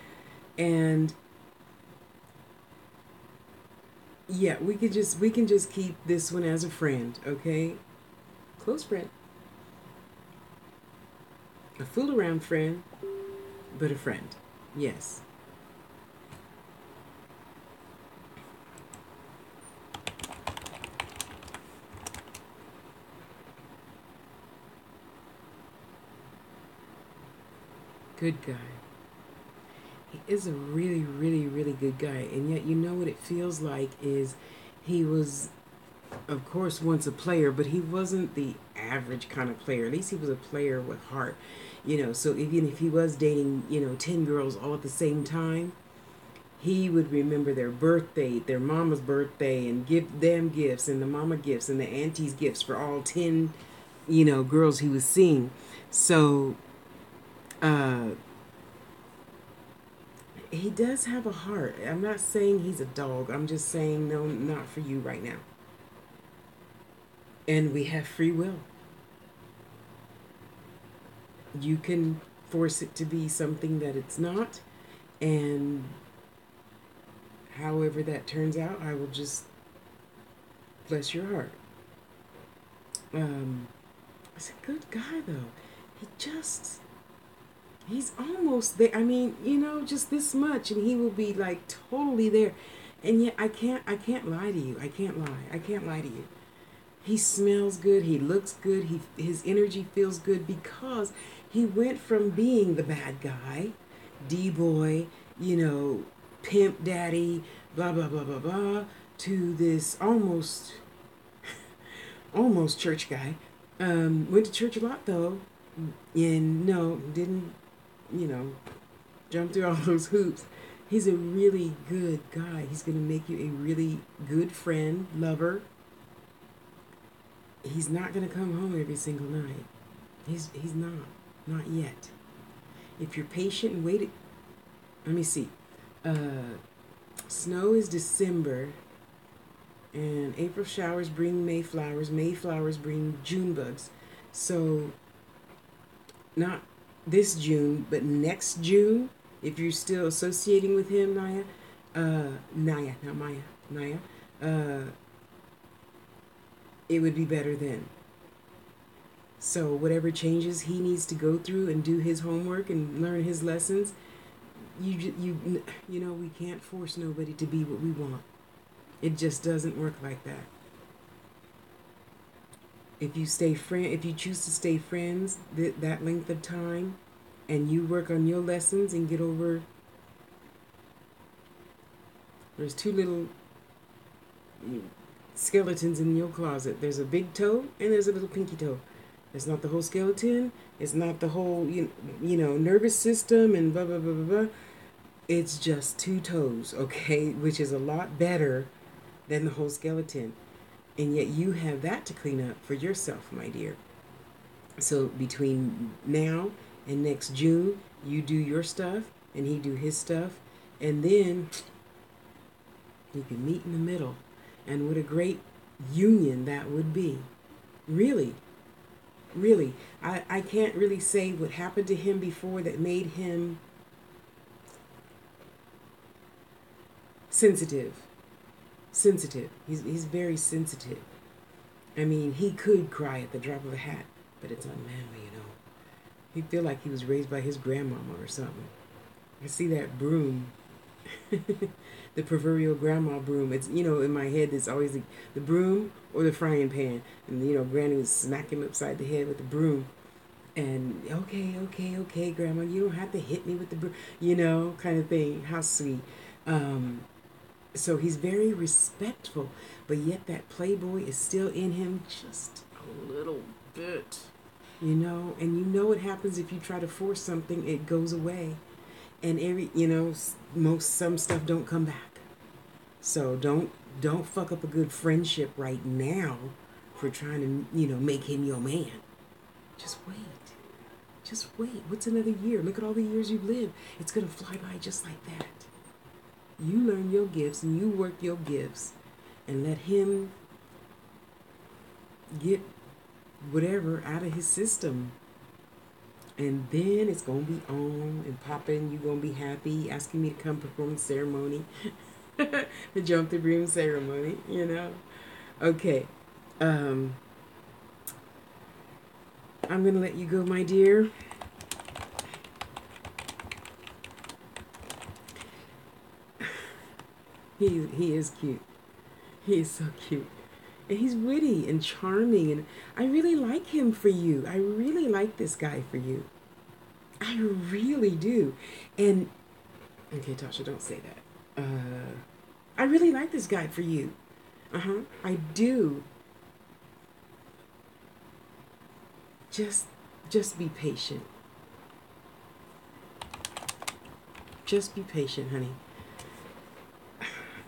and yeah, we can just keep this one as a friend, okay? Close friend, a fool around friend, but a friend. Yes. Good guy. He is a really, really, really good guy, and yet what it feels like is he was, of course, once a player, but he wasn't the average kind of player. At least he was a player with heart. So even if he was dating 10 girls all at the same time, he would remember their birthday, their mama's birthday, and give them gifts, and the mama gifts, and the auntie's gifts for all 10 girls he was seeing. So uh, he does have a heart. I'm not saying he's a dog. I'm just saying, no, not for you right now. And we have free will. You can force it to be something that it's not. And however that turns out, I will just bless your heart. He's a good guy, though. He just, he's almost there. I mean, just this much, and he will be like totally there. And yet, I can't lie to you. I can't lie to you. He smells good. He looks good. His energy feels good because he went from being the bad guy, D-boy, pimp daddy, blah blah blah blah blah, to this almost church guy. Went to church a lot though, and no, didn't jump through all those hoops. He's a really good guy. He's gonna make you a really good friend, lover. He's not gonna come home every single night. He's not yet. If you're patient and wait, let me see. Snow is December, and April showers bring May flowers. May flowers bring June bugs. So, not this June, but next June, if you're still associating with him, Naya, not Maya, Naya, it would be better then. So whatever changes he needs to go through and do his homework and learn his lessons, we can't force nobody to be what we want. It just doesn't work like that. If you choose to stay friends that length of time, and you work on your lessons and get over. There's two little skeletons in your closet. There's a big toe and there's a little pinky toe. It's not the whole skeleton. It's not the whole nervous system and blah blah blah blah blah. It's just two toes, okay, which is a lot better than the whole skeleton. And yet you have that to clean up for yourself, my dear. So between now and next June, you do your stuff and he do his stuff, and then you can meet in the middle. And what a great union that would be. Really, really. I can't really say what happened to him before that made him sensitive. He's very sensitive. I mean, he could cry at the drop of a hat, but it's unmanly. He'd feel like he was raised by his grandmama or something. I see that broom. The proverbial grandma broom. It's, in my head, it's always the broom or the frying pan. And, Granny would smack him upside the head with the broom. And, okay, Grandma, you don't have to hit me with the broom, kind of thing. How sweet. So he's very respectful, but yet that playboy is still in him just a little bit. And what happens if you try to force something, it goes away. And some stuff don't come back. So don't fuck up a good friendship right now for trying to, make him your man. Just wait. What's another year? Look at all the years you've lived. It's going to fly by just like that. You learn your gifts and you work your gifts and let him get whatever out of his system. And then it's going to be on and popping. You're going to be happy, asking me to come perform the ceremony. The jump the broom ceremony, Okay. I'm going to let you go, my dear. He is cute. He is so cute. And he's witty and charming, and I really like him for you. I really like this guy for you. I really do. And, okay, Tasha, don't say that. I really like this guy for you. I do. Just be patient. Just be patient, honey.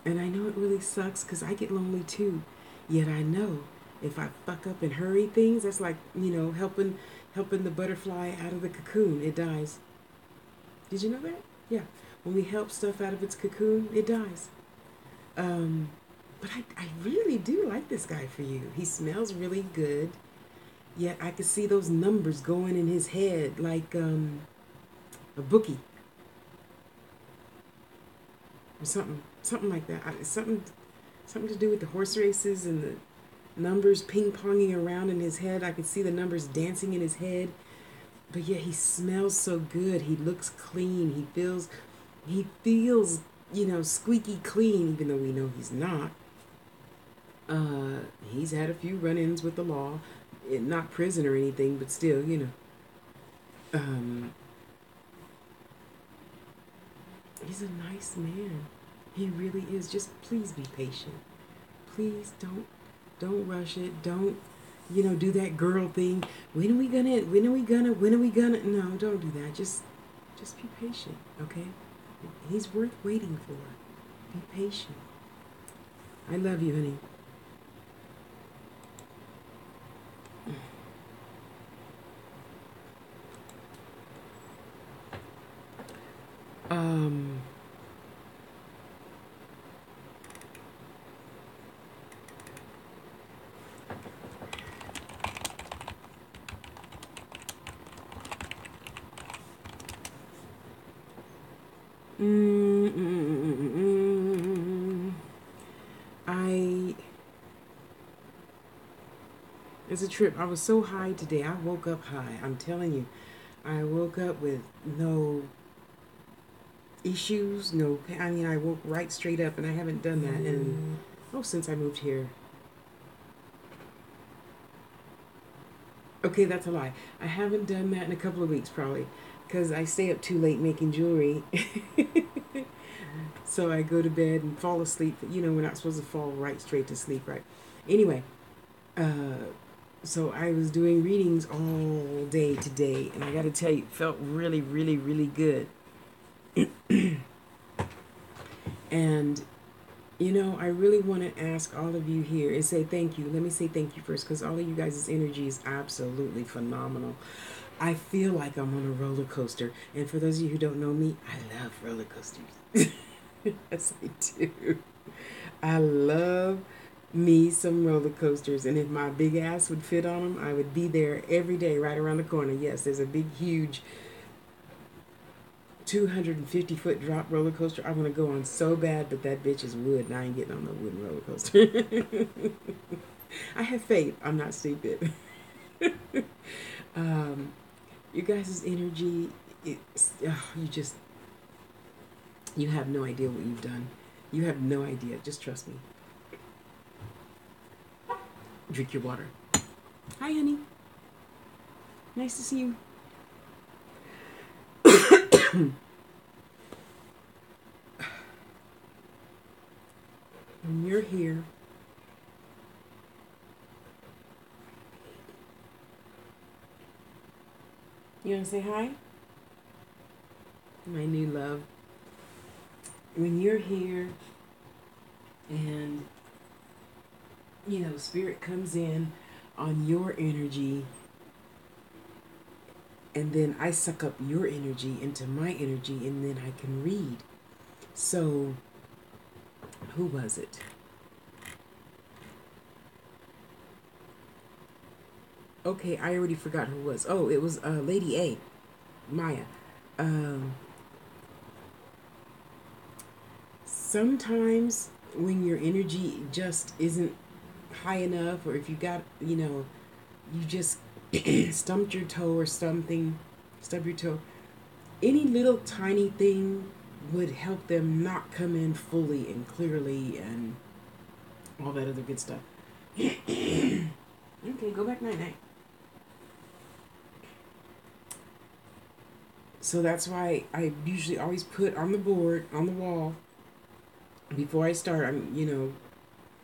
And I know it really sucks because I get lonely too. Yet I know If I fuck up and hurry things, that's like, helping the butterfly out of the cocoon. It dies. Did you know that? Yeah. When we help stuff out of its cocoon, it dies. Um, but I really do like this guy for you. He smells really good. Yet I could see those numbers going in his head like a bookie or something like that. Something to do with the horse races and the numbers ping-ponging around in his head. I could see the numbers dancing in his head. But yet he smells so good. He looks clean. He feels, squeaky clean, even though we know he's not. He's had a few run-ins with the law, not prison or anything, but still, Um, he's a nice man. He really is. Just please be patient. Please don't rush it. Don't do that girl thing. When are we gonna? No, don't do that. Just be patient, okay? He's worth waiting for. Be patient. I love you, honey. Um, mm, mm, mm, mm, mm, I It's a trip. I was so high today. I woke up high. I'm telling you. I woke up with no issues, no pain. I mean, I woke right straight up, and I haven't done that since I moved here. Okay, that's a lie. I haven't done that in a couple of weeks, probably, because I stay up too late making jewelry. So I go to bed and fall asleep. We're not supposed to fall right straight to sleep, right? Anyway, so I was doing readings all day today, and I got to tell you, it felt really, really, really good. And I really want to ask all of you here and say thank you. Let me say thank you first, because all of you guys' energy is absolutely phenomenal. I feel like I'm on a roller coaster. And for those of you who don't know me, I love roller coasters. Yes, I do. I love me some roller coasters. And if my big ass would fit on them, I would be there every day right around the corner. Yes, there's a big, huge 250-foot drop roller coaster I want to go on so bad, but that bitch is wood, and I ain't getting on no wooden roller coaster. I have faith. I'm not stupid. um, you guys' energy, you have no idea what you've done. You have no idea. Just trust me. Drink your water. Hi, honey. Nice to see you. When you're here, you want to say hi? My new love. When you're here and, spirit comes in on your energy, and then I suck up your energy into my energy, and then I can read. So, who was it? Okay, I already forgot who it was. Oh, it was Lady A, Maya. Sometimes when your energy just isn't high enough, or if you got, you just stumped your toe or something, stub your toe, any little tiny thing would help them not come in fully and clearly and all that other good stuff. Okay, go back night-night. So that's why I usually always put on the board, on the wall, before I start,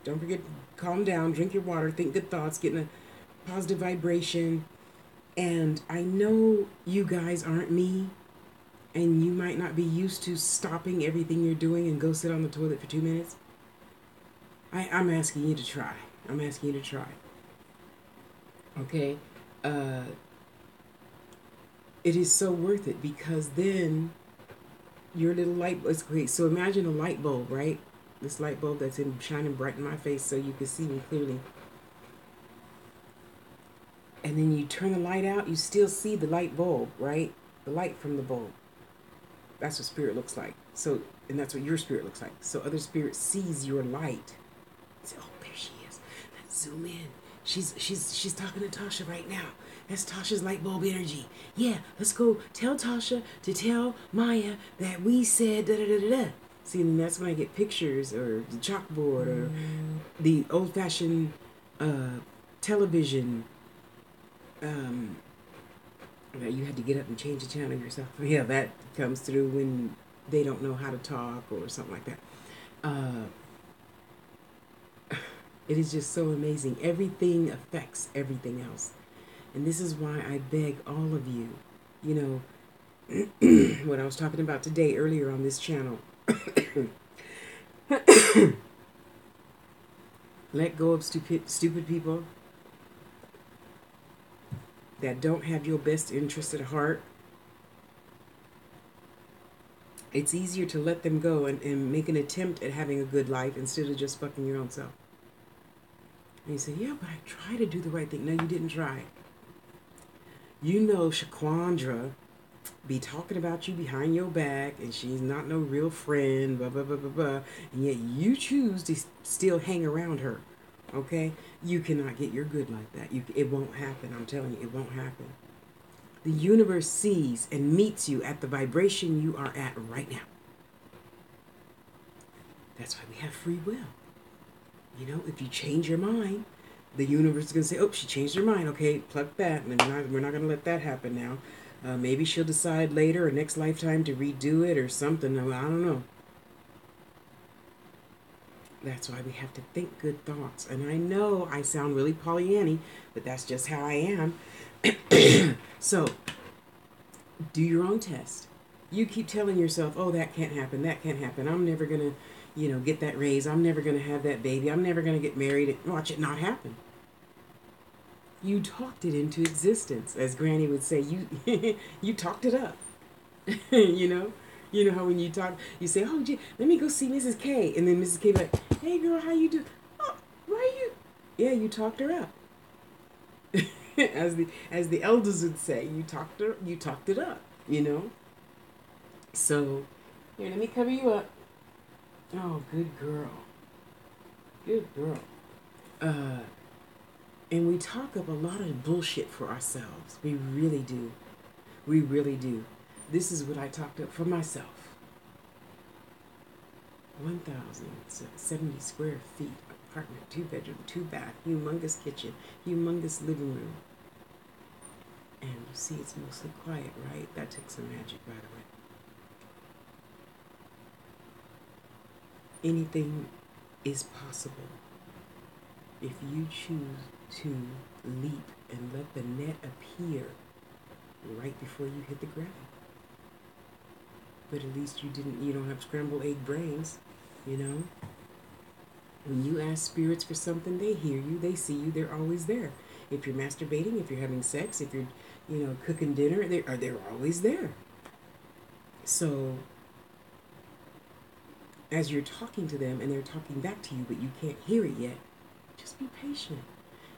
don't forget, calm down, drink your water, think good thoughts, get in a positive vibration. And I know you guys aren't me, and you might not be used to stopping everything you're doing and go sit on the toilet for 2 minutes. I'm asking you to try. I'm asking you to try. Okay? Uh, it is so worth it, because then your little light, it's great. So imagine a light bulb, right? This light bulb that's shining bright in my face so you can see me clearly. And then you turn the light out, you still see the light bulb, right? The light from the bulb. That's what spirit looks like. So, and that's what your spirit looks like. So other spirit sees your light. Say, oh, there she is. Let's zoom in. She's talking to Tasha right now. That's Tasha's light bulb energy. Yeah, let's go tell Tasha to tell Maya that we said da da da da da. See, and that's when I get pictures or the chalkboard or the old-fashioned television. You had to get up and change the channel yourself. Yeah, that comes through when they don't know how to talk or something like that. It is just so amazing. Everything affects everything else. And this is why I beg all of you, you know, what I was talking about today earlier on this channel. Let go of stupid people that don't have your best interest at heart. It's easier to let them go and make an attempt at having a good life instead of just fucking your own self. And you say, yeah, but I try to do the right thing. No, you didn't try. You know Shaquandra be talking about you behind your back, and she's not no real friend, blah, blah, blah, blah, blah. And yet you choose to still hang around her, okay? You cannot get your good like that. It won't happen. I'm telling you, it won't happen. The universe sees and meets you at the vibration you are at right now. That's why we have free will. You know, if you change your mind, the universe is going to say, oh, she changed her mind. Okay, pluck that. And we're not going to let that happen now. Maybe she'll decide later or next lifetime to redo it or something. I don't know. That's why we have to think good thoughts. And I know I sound really Pollyanny, but that's just how I am. So, do your own test. You keep telling yourself, oh, that can't happen. That can't happen. I'm never going to, you know, get that raise. I'm never going to have that baby. I'm never going to get married. Watch it not happen. You talked it into existence, as Granny would say. You talked it up. you know how when you talk, you say, "Oh, gee, let me go see Mrs. K," and then Mrs. K be like, "Hey, girl, how you do? Oh, why you? Yeah, you talked her up." as the elders would say, you talked it up. You know. So, here, let me cover you up. Oh, good girl. Good girl. And we talk up a lot of bullshit for ourselves. We really do. We really do. This is what I talked up for myself. 1,070 square feet apartment, 2-bedroom, 2-bath, humongous kitchen, humongous living room. And you see it's mostly quiet, right? That took some magic, by the way. Anything is possible if you choose to leap and let the net appear right before you hit the ground. But at least you don't have scrambled egg brains, you know? When you ask spirits for something, they hear you, they see you, they're always there. If you're masturbating, if you're having sex, if you're, cooking dinner, they're always there. So, as you're talking to them and they're talking back to you, but you can't hear it yet, just be patient.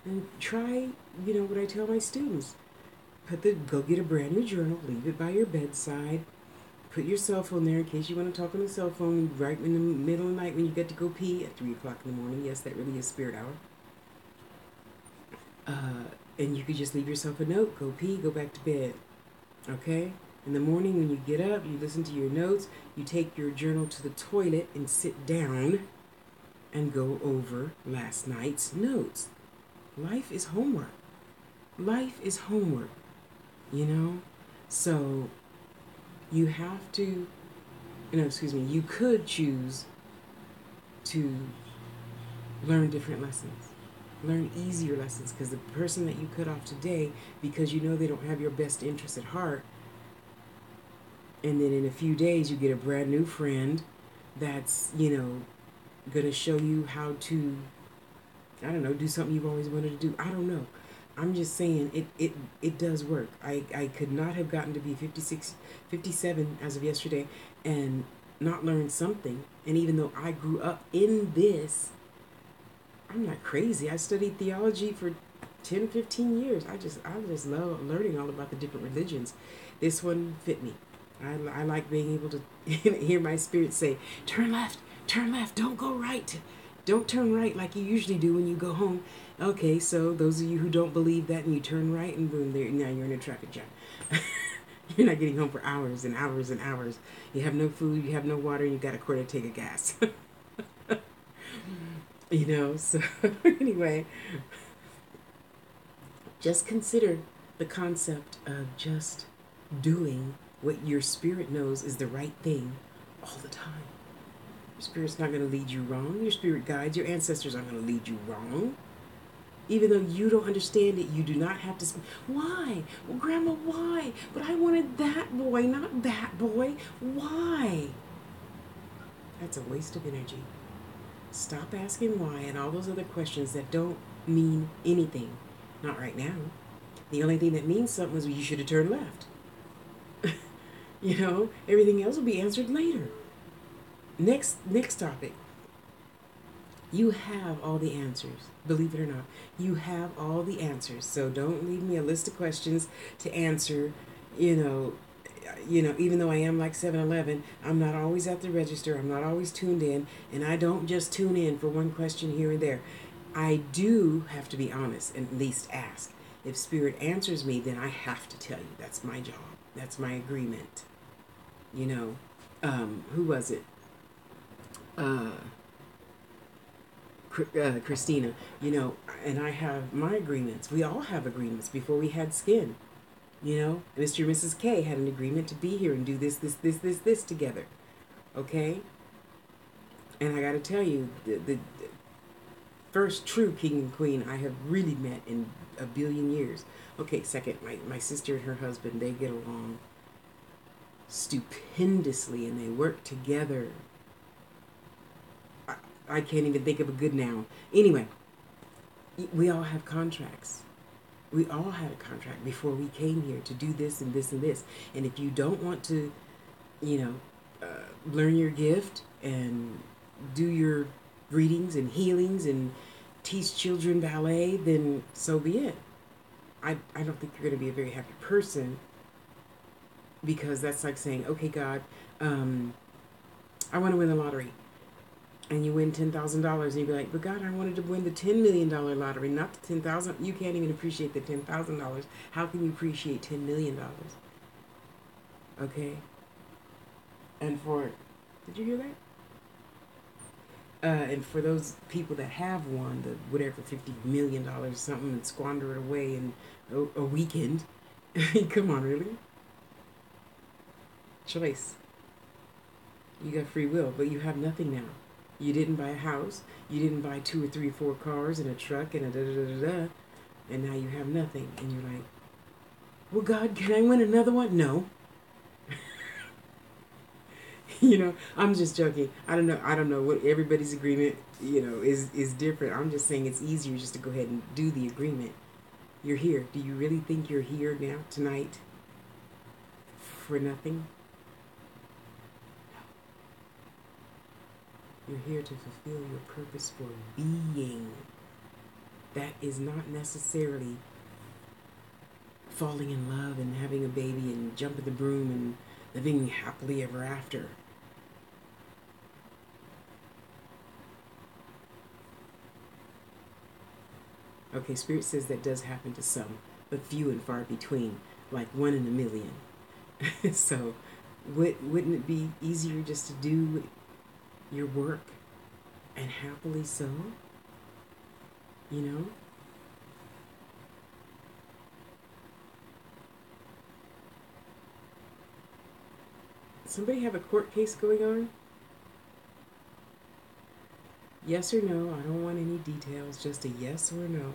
And try, what I tell my students. Go get a brand new journal, leave it by your bedside, put your cell phone there in case you want to talk on the cell phone right in the middle of the night when you get to go pee at 3 o'clock in the morning. Yes, that really is spirit hour. And you could just leave yourself a note, go pee, go back to bed. Okay? In the morning when you get up, you listen to your notes, you take your journal to the toilet and sit down and go over last night's notes. Life is homework. Life is homework, So you have to, you could choose to learn different lessons. Learn easier lessons, because the person that you cut off today, because they don't have your best interest at heart, and then in a few days you get a brand new friend that's, going to show you how to, do something you've always wanted to do. I don't know. I'm just saying it does work. I could not have gotten to be 56, 57 as of yesterday and not learn something. And even though I grew up in this, I'm not crazy. I studied theology for 10, 15 years. I just love learning all about the different religions. This one fit me. I like being able to hear my spirit say, turn left, don't go right. Don't turn right like you usually do when you go home. Okay, so those of you who don't believe that and you turn right and boom, there, now you're in a traffic jam. You're not getting home for hours and hours and hours. You have no food, you have no water, you got a quarter tank of gas. So anyway, just consider the concept of just doing what your spirit knows is the right thing all the time. Your spirit's not going to lead you wrong. Your spirit guides. Your ancestors aren't going to lead you wrong. Even though you don't understand it, you do not have to. Why? Well, Grandma, why? But I wanted that boy, not that boy. Why? That's a waste of energy. Stop asking why and all those other questions that don't mean anything. Not right now. The only thing that means something is you should have turned left. Everything else will be answered later. Next topic. You have all the answers. Believe it or not. You have all the answers. So don't leave me a list of questions to answer. Even though I am like 7-Eleven, I'm not always at the register. I'm not always tuned in. And I don't just tune in for one question here and there. I do have to be honest and at least ask. If Spirit answers me, then I have to tell you. That's my job. That's my agreement. Who was it? Christina, and I have my agreements. We all have agreements before we had skin. Mr. and Mrs. K had an agreement to be here and do this together. Okay? And I got to tell you, the first true king and queen I have really met in a billion years. Okay, second, my sister and her husband, they get along stupendously and they work together. I can't even think of a good noun. Anyway, we all have contracts. We all had a contract before we came here to do this and this and this. And if you don't want to, learn your gift and do your readings and healings and teach children ballet, then so be it. I don't think you're going to be a very happy person, because that's like saying, okay, God, I want to win the lottery. And you win $10,000 and you be like, but God, I wanted to win the $10 million lottery, not the 10,000. You can't even appreciate the $10,000. How can you appreciate $10 million? Okay. And did you hear that? And for those people that have won the whatever $50 million something and squander it away in a weekend, come on, really? Choice. You got free will, but you have nothing now. You didn't buy a house. You didn't buy 2 or 3 or 4 cars and a truck and a da-da-da-da-da. And now you have nothing. And you're like, well, God, can I win another one? No. I'm just joking. I don't know what everybody's agreement, is different. I'm just saying it's easier just to go ahead and do the agreement. You're here. Do you really think you're here now, tonight, for nothing? You're here to fulfill your purpose for being. That is not necessarily falling in love and having a baby and jumping the broom and living happily ever after. Okay, Spirit says that does happen to some, but few and far between, like 1 in a million. So, wouldn't it be easier just to do your work and happily so? Somebody have a court case going on? Yes or no? I don't want any details, just a yes or no.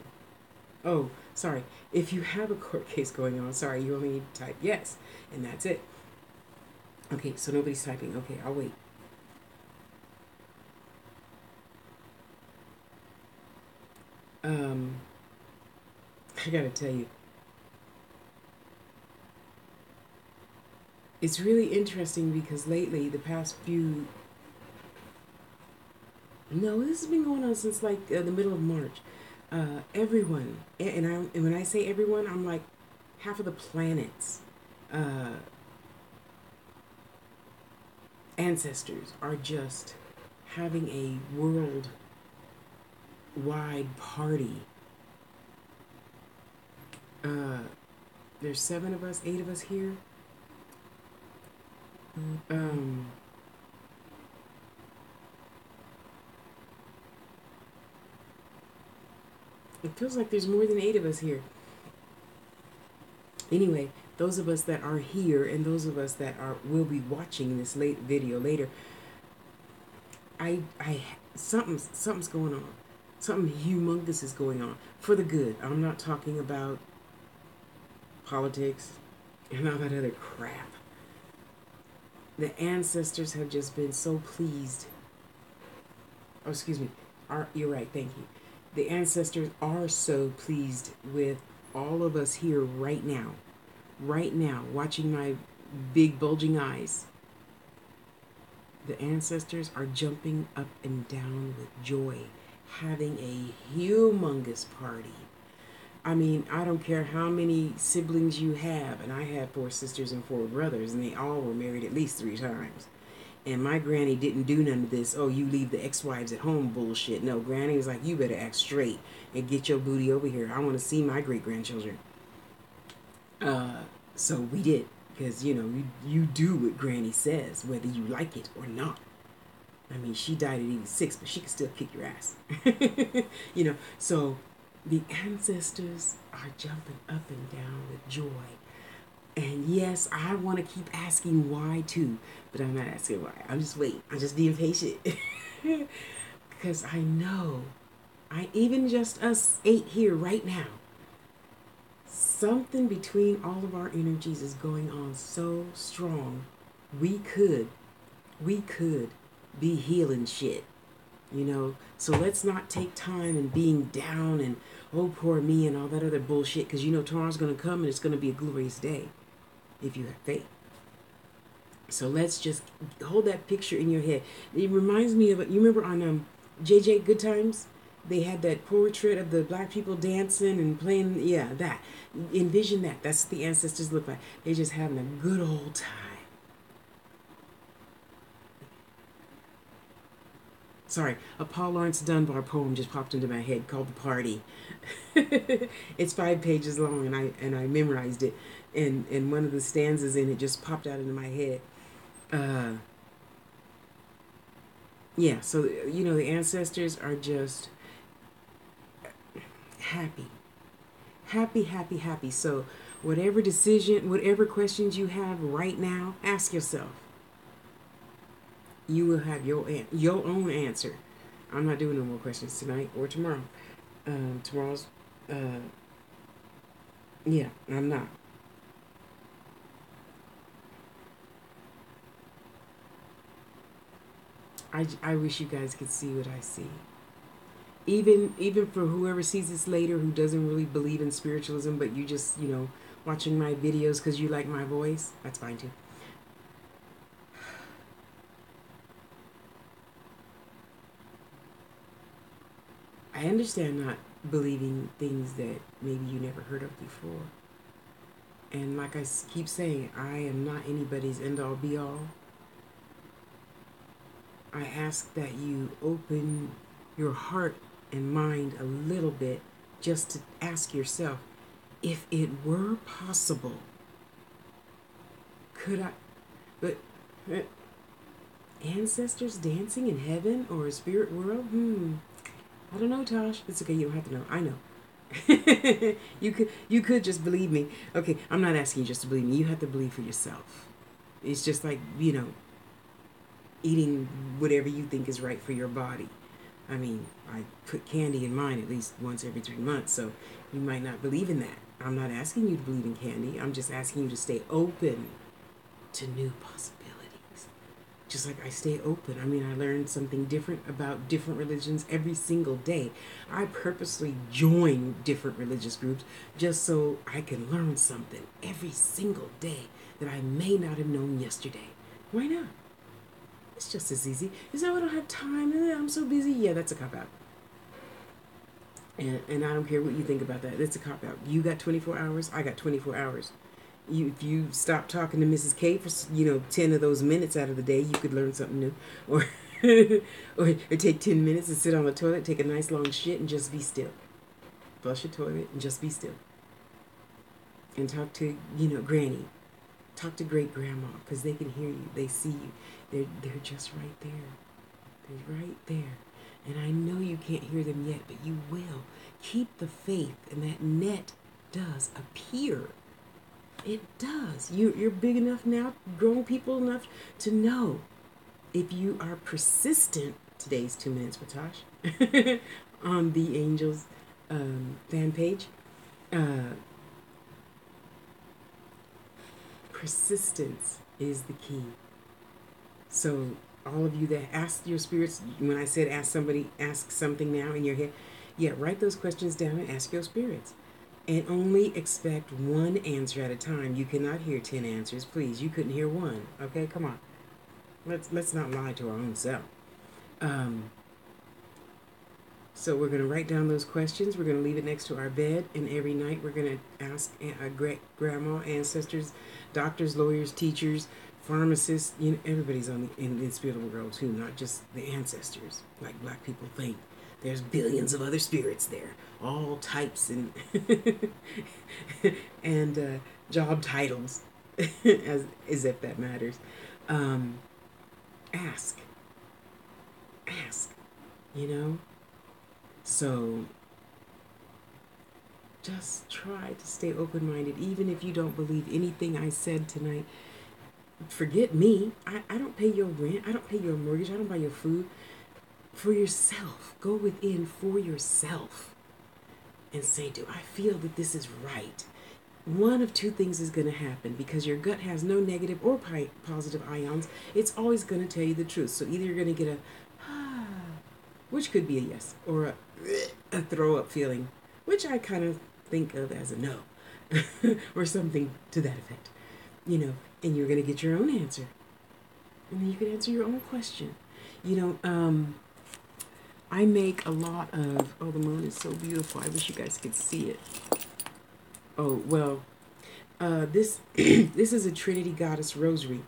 Oh, sorry. If you have a court case going on, sorry, you only need to type yes, and that's it. Okay, so nobody's typing. Okay, I'll wait. I gotta tell you, it's really interesting because lately, the past few, no, this has been going on since like the middle of March. Everyone, and when I say everyone, I'm like half of the planet's uh, ancestors are just having a worldwide party. Uh, there's 7 of us, 8 of us here. Um, it feels like there's more than 8 of us here. Anyway, those of us that are here and those of us that are will be watching this late video later, I something's going on. Something humongous is going on for the good. I'm not talking about politics and all that other crap. The ancestors have just been so pleased. Oh, excuse me. You're right. Thank you. The ancestors are so pleased with all of us here right now. Right now, watching my big bulging eyes. The ancestors are jumping up and down with joy, having a humongous party. I mean, I don't care how many siblings you have, and I had 4 sisters and 4 brothers, and they all were married at least 3 times. And my granny didn't do none of this, oh, you leave the ex-wives at home bullshit. No, granny was like, you better act straight and get your booty over here. I want to see my great-grandchildren. So we did, because, you do what granny says, whether you like it or not. I mean, she died at 86, but she can still kick your ass. So the ancestors are jumping up and down with joy. And yes, I want to keep asking why too, but I'm not asking why. I'm just waiting. I'm just being patient. Because I know, even just us 8 here right now, something between all of our energies is going on so strong. We could be healing shit. So let's not take time and being down and oh poor me and all that other bullshit, because tomorrow's going to come and it's going to be a glorious day if you have faith. So let's just hold that picture in your head. It reminds me of, you remember on JJ Good Times, they had that portrait of the black people dancing and playing, that. Envision that. That's what the ancestors look like. They're just having a good old time. Sorry, a Paul Laurence Dunbar poem just popped into my head called The Party. It's 5 pages long, and I memorized it, and one of the stanzas in it just popped out into my head. So the ancestors are just happy, happy, happy, happy. So whatever decision, whatever questions you have right now, ask yourself. You will have your own answer. I'm not doing no more questions tonight or tomorrow. Tomorrow's, I'm not. I wish you guys could see what I see. Even for whoever sees this later who doesn't really believe in spiritualism, but you just, watching my videos because you like my voice, that's fine too. I understand not believing things that maybe you never heard of before. And like I keep saying, I am not anybody's end-all be-all. I ask that you open your heart and mind a little bit just to ask yourself, if it were possible, could I... But... ancestors dancing in heaven or a spirit world? I don't know, Tosh. It's okay. You don't have to know. I know. You could just believe me. Okay, I'm not asking you just to believe me. You have to believe for yourself. It's just like, eating whatever you think is right for your body. I mean, I put candy in mine at least once every 3 months, so you might not believe in that. I'm not asking you to believe in candy. I'm just asking you to stay open to new possibilities. Just like I stay open. I mean, I learn something different about different religions every single day. I purposely join different religious groups just so I can learn something every single day that I may not have known yesterday. Why not? It's just as easy. Is that I don't have time? I'm so busy. Yeah, that's a cop out. And I don't care what you think about that. It's a cop out. You got 24 hours. I got 24 hours. If you stop talking to Mrs. K for 10 of those minutes out of the day, you could learn something new, or or take 10 minutes and sit on the toilet, take a nice long shit, and just be still. Flush your toilet and just be still. And talk to Granny. Talk to great grandma because they can hear you. They see you. They're just right there. They're right there. And I know you can't hear them yet, but you will. Keep the faith, and that net does appear. It does. You're big enough now, grown people enough to know if you are persistent. Today's 2 minutes with Tosh on the Angels fan page. Persistence is the key. So all of you that ask your spirits, when I said ask something now in your head, yeah, write those questions down and ask your spirits. And only expect one answer at a time. You cannot hear 10 answers. Please, you couldn't hear one. Okay, come on. Let's not lie to our own self. So we're going to write down those questions. We're going to leave it next to our bed. And every night we're going to ask great-grandma, ancestors, doctors, lawyers, teachers, pharmacists. Everybody's in the spiritual world too, not just the ancestors, like black people think. There's billions of other spirits there, all types and and job titles, as if that matters. Ask, So just try to stay open-minded, even if you don't believe anything I said tonight. Forget me. I don't pay your rent. I don't pay your mortgage. I don't buy your food. For yourself. Go within for yourself and say, do I feel that this is right? One of two things is going to happen because your gut has no negative or positive ions. It's always going to tell you the truth. So either you're going to get which could be a yes, or a throw up feeling, which I kind of think of as a no, or something to that effect, and you're going to get your own answer. And then you can answer your own question. I make a lot of, the moon is so beautiful. I wish you guys could see it. Oh, well, this is a Trinity Goddess Rosary.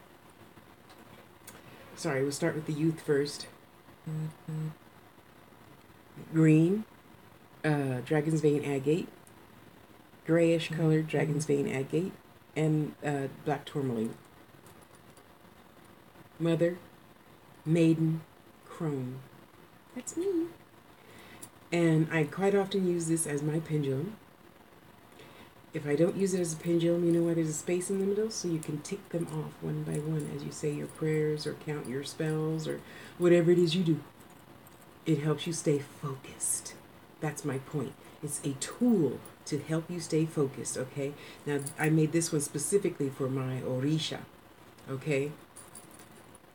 Sorry, we'll start with the youth first. Green, Dragon's Vein Agate. Grayish colored Dragon's Vein Agate. And black tourmaline. Mother, Maiden, Chrome. That's me. And I quite often use this as my pendulum. If I don't use it as a pendulum, you know why there's a space in the middle? So you can tick them off one by one as you say your prayers or count your spells or whatever it is you do. It helps you stay focused. That's my point. It's a tool to help you stay focused, okay? Now, I made this one specifically for my Orisha, okay?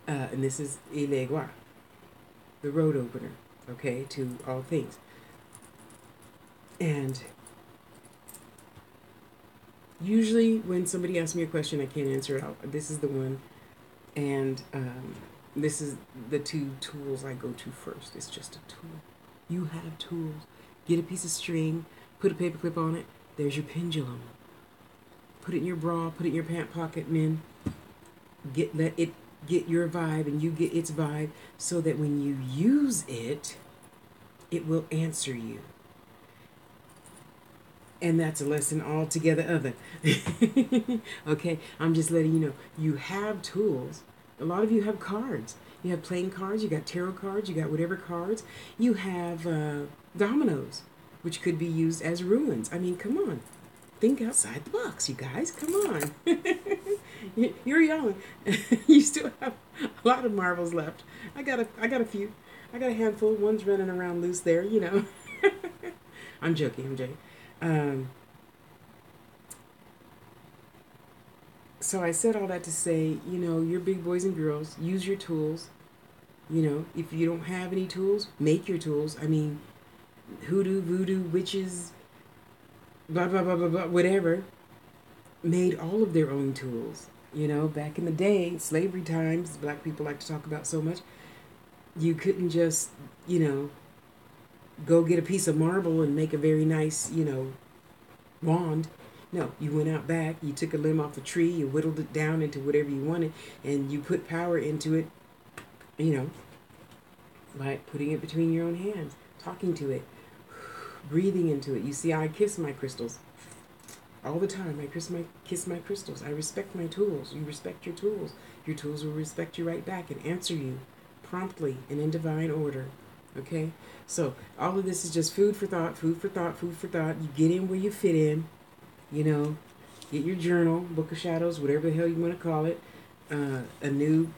And this is Ilegua, the road opener, okay, to all things. And usually when somebody asks me a question I can't answer it, this is the one. And this is the two tools I go to first. It's just a tool. You have tools. Get a piece of string, put a paper clip on it. There's your pendulum. Put it in your bra, put it in your pant pocket, men. Let it get your vibe and you get its vibe so that when you use it, it will answer you. And that's a lesson altogether other. Okay, I'm just letting you know. You have tools. A lot of you have cards. You have playing cards, you got tarot cards, you got whatever cards. You have dominoes, which could be used as ruins. I mean, come on. Think outside the box, you guys. Come on. You're young. You still have a lot of marbles left. I got a few. I got a handful. One's running around loose there, I'm joking. So I said all that to say, you're big boys and girls. Use your tools. If you don't have any tools, make your tools. I mean, hoodoo, voodoo, witches, blah, blah, blah, blah, blah, whatever, made all of their own tools. Back in the day, slavery times, black people like to talk about so much, you couldn't just, go get a piece of marble and make a very nice, wand. No, you went out back, you took a limb off the tree, you whittled it down into whatever you wanted, and you put power into it, by putting it between your own hands, talking to it, breathing into it. You see, I kiss my crystals all the time. I kiss my crystals. I respect my tools. You respect your tools. Your tools will respect you right back and answer you promptly and in divine order. Okay? So all of this is just food for thought, food for thought, food for thought. You get in where you fit in. Get your journal, Book of Shadows, whatever the hell you want to call it. A new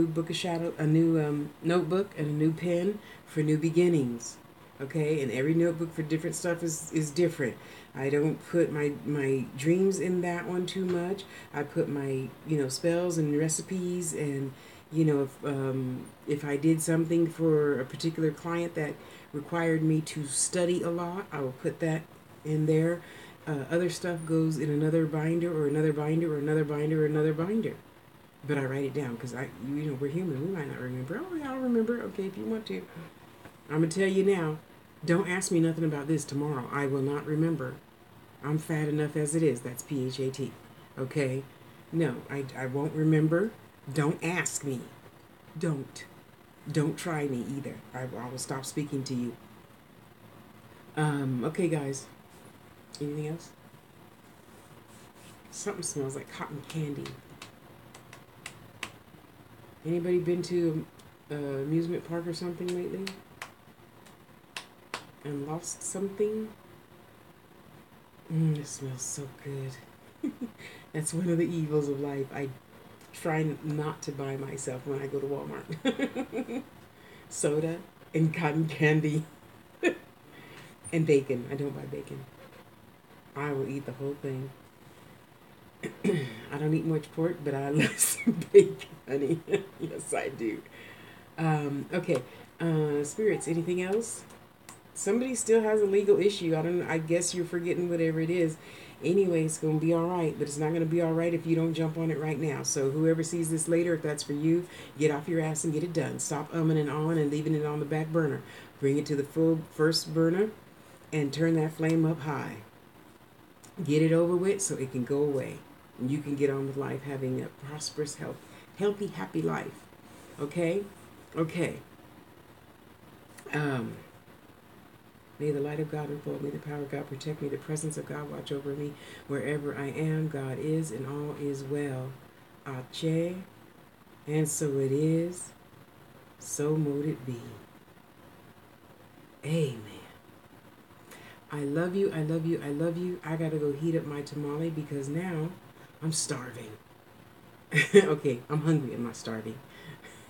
Book of Shadow, a new notebook, and a new pen for new beginnings. Okay, and every notebook for different stuff is different. I don't put my dreams in that one too much. I put my spells and recipes, and if I did something for a particular client that required me to study a lot, I will put that in there. Other stuff goes in another binder or another binder or another binder or another binder. But I write it down because we're human. We might not remember. Oh, yeah, I'll remember. Okay, if you want to. I'm going to tell you now, don't ask me nothing about this tomorrow. I will not remember. I'm fat enough as it is. That's PHAT. Okay? No, I won't remember. Don't ask me. Don't. Don't try me either. I will stop speaking to you. Okay, guys. Anything else? Something smells like cotton candy. Anybody been to an amusement park or something lately? And lost something? It smells so good. That's one of the evils of life. I try not to buy myself when I go to Walmart. Soda and cotton candy. And bacon. I don't buy bacon. I will eat the whole thing. I don't eat much pork, but I love some bacon, honey. Yes, I do. Okay. Spirits, anything else? Somebody still has a legal issue. I guess you're forgetting whatever it is. Anyway, it's going to be all right, but it's not going to be all right if you don't jump on it right now. So whoever sees this later, if that's for you, get off your ass and get it done. Stop umming and ahhing and leaving it on the back burner. Bring it to the full first burner and turn that flame up high. Get it over with so it can go away. And you can get on with life, having a prosperous, healthy, happy life. Okay? Okay. May the light of God enfold me, the power of God protect me, the presence of God watch over me. Wherever I am, God is, and all is well. Ache. And so it is. So mote it be. Amen. I love you, I love you, I love you. I gotta go heat up my tamale because now I'm starving. Okay, I'm hungry, I'm not starving.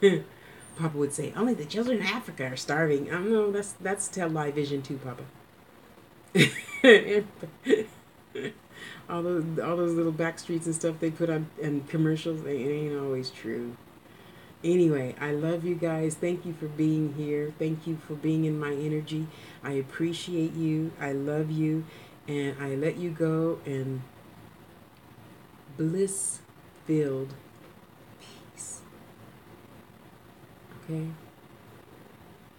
Papa would say, only the children in Africa are starving. No, that's television too, Papa. all those little back streets and stuff they put on and commercials, it ain't always true. Anyway, I love you guys. Thank you for being here. Thank you for being in my energy. I appreciate you. I love you. And I let you go in bliss-filled peace. Okay?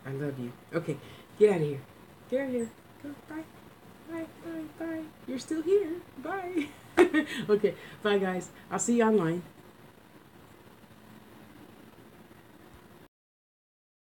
I love you. Okay, get out of here. Get out of here. Go. Bye. Bye. Bye. Bye. You're still here. Bye. Okay. Bye, guys. I'll see you online.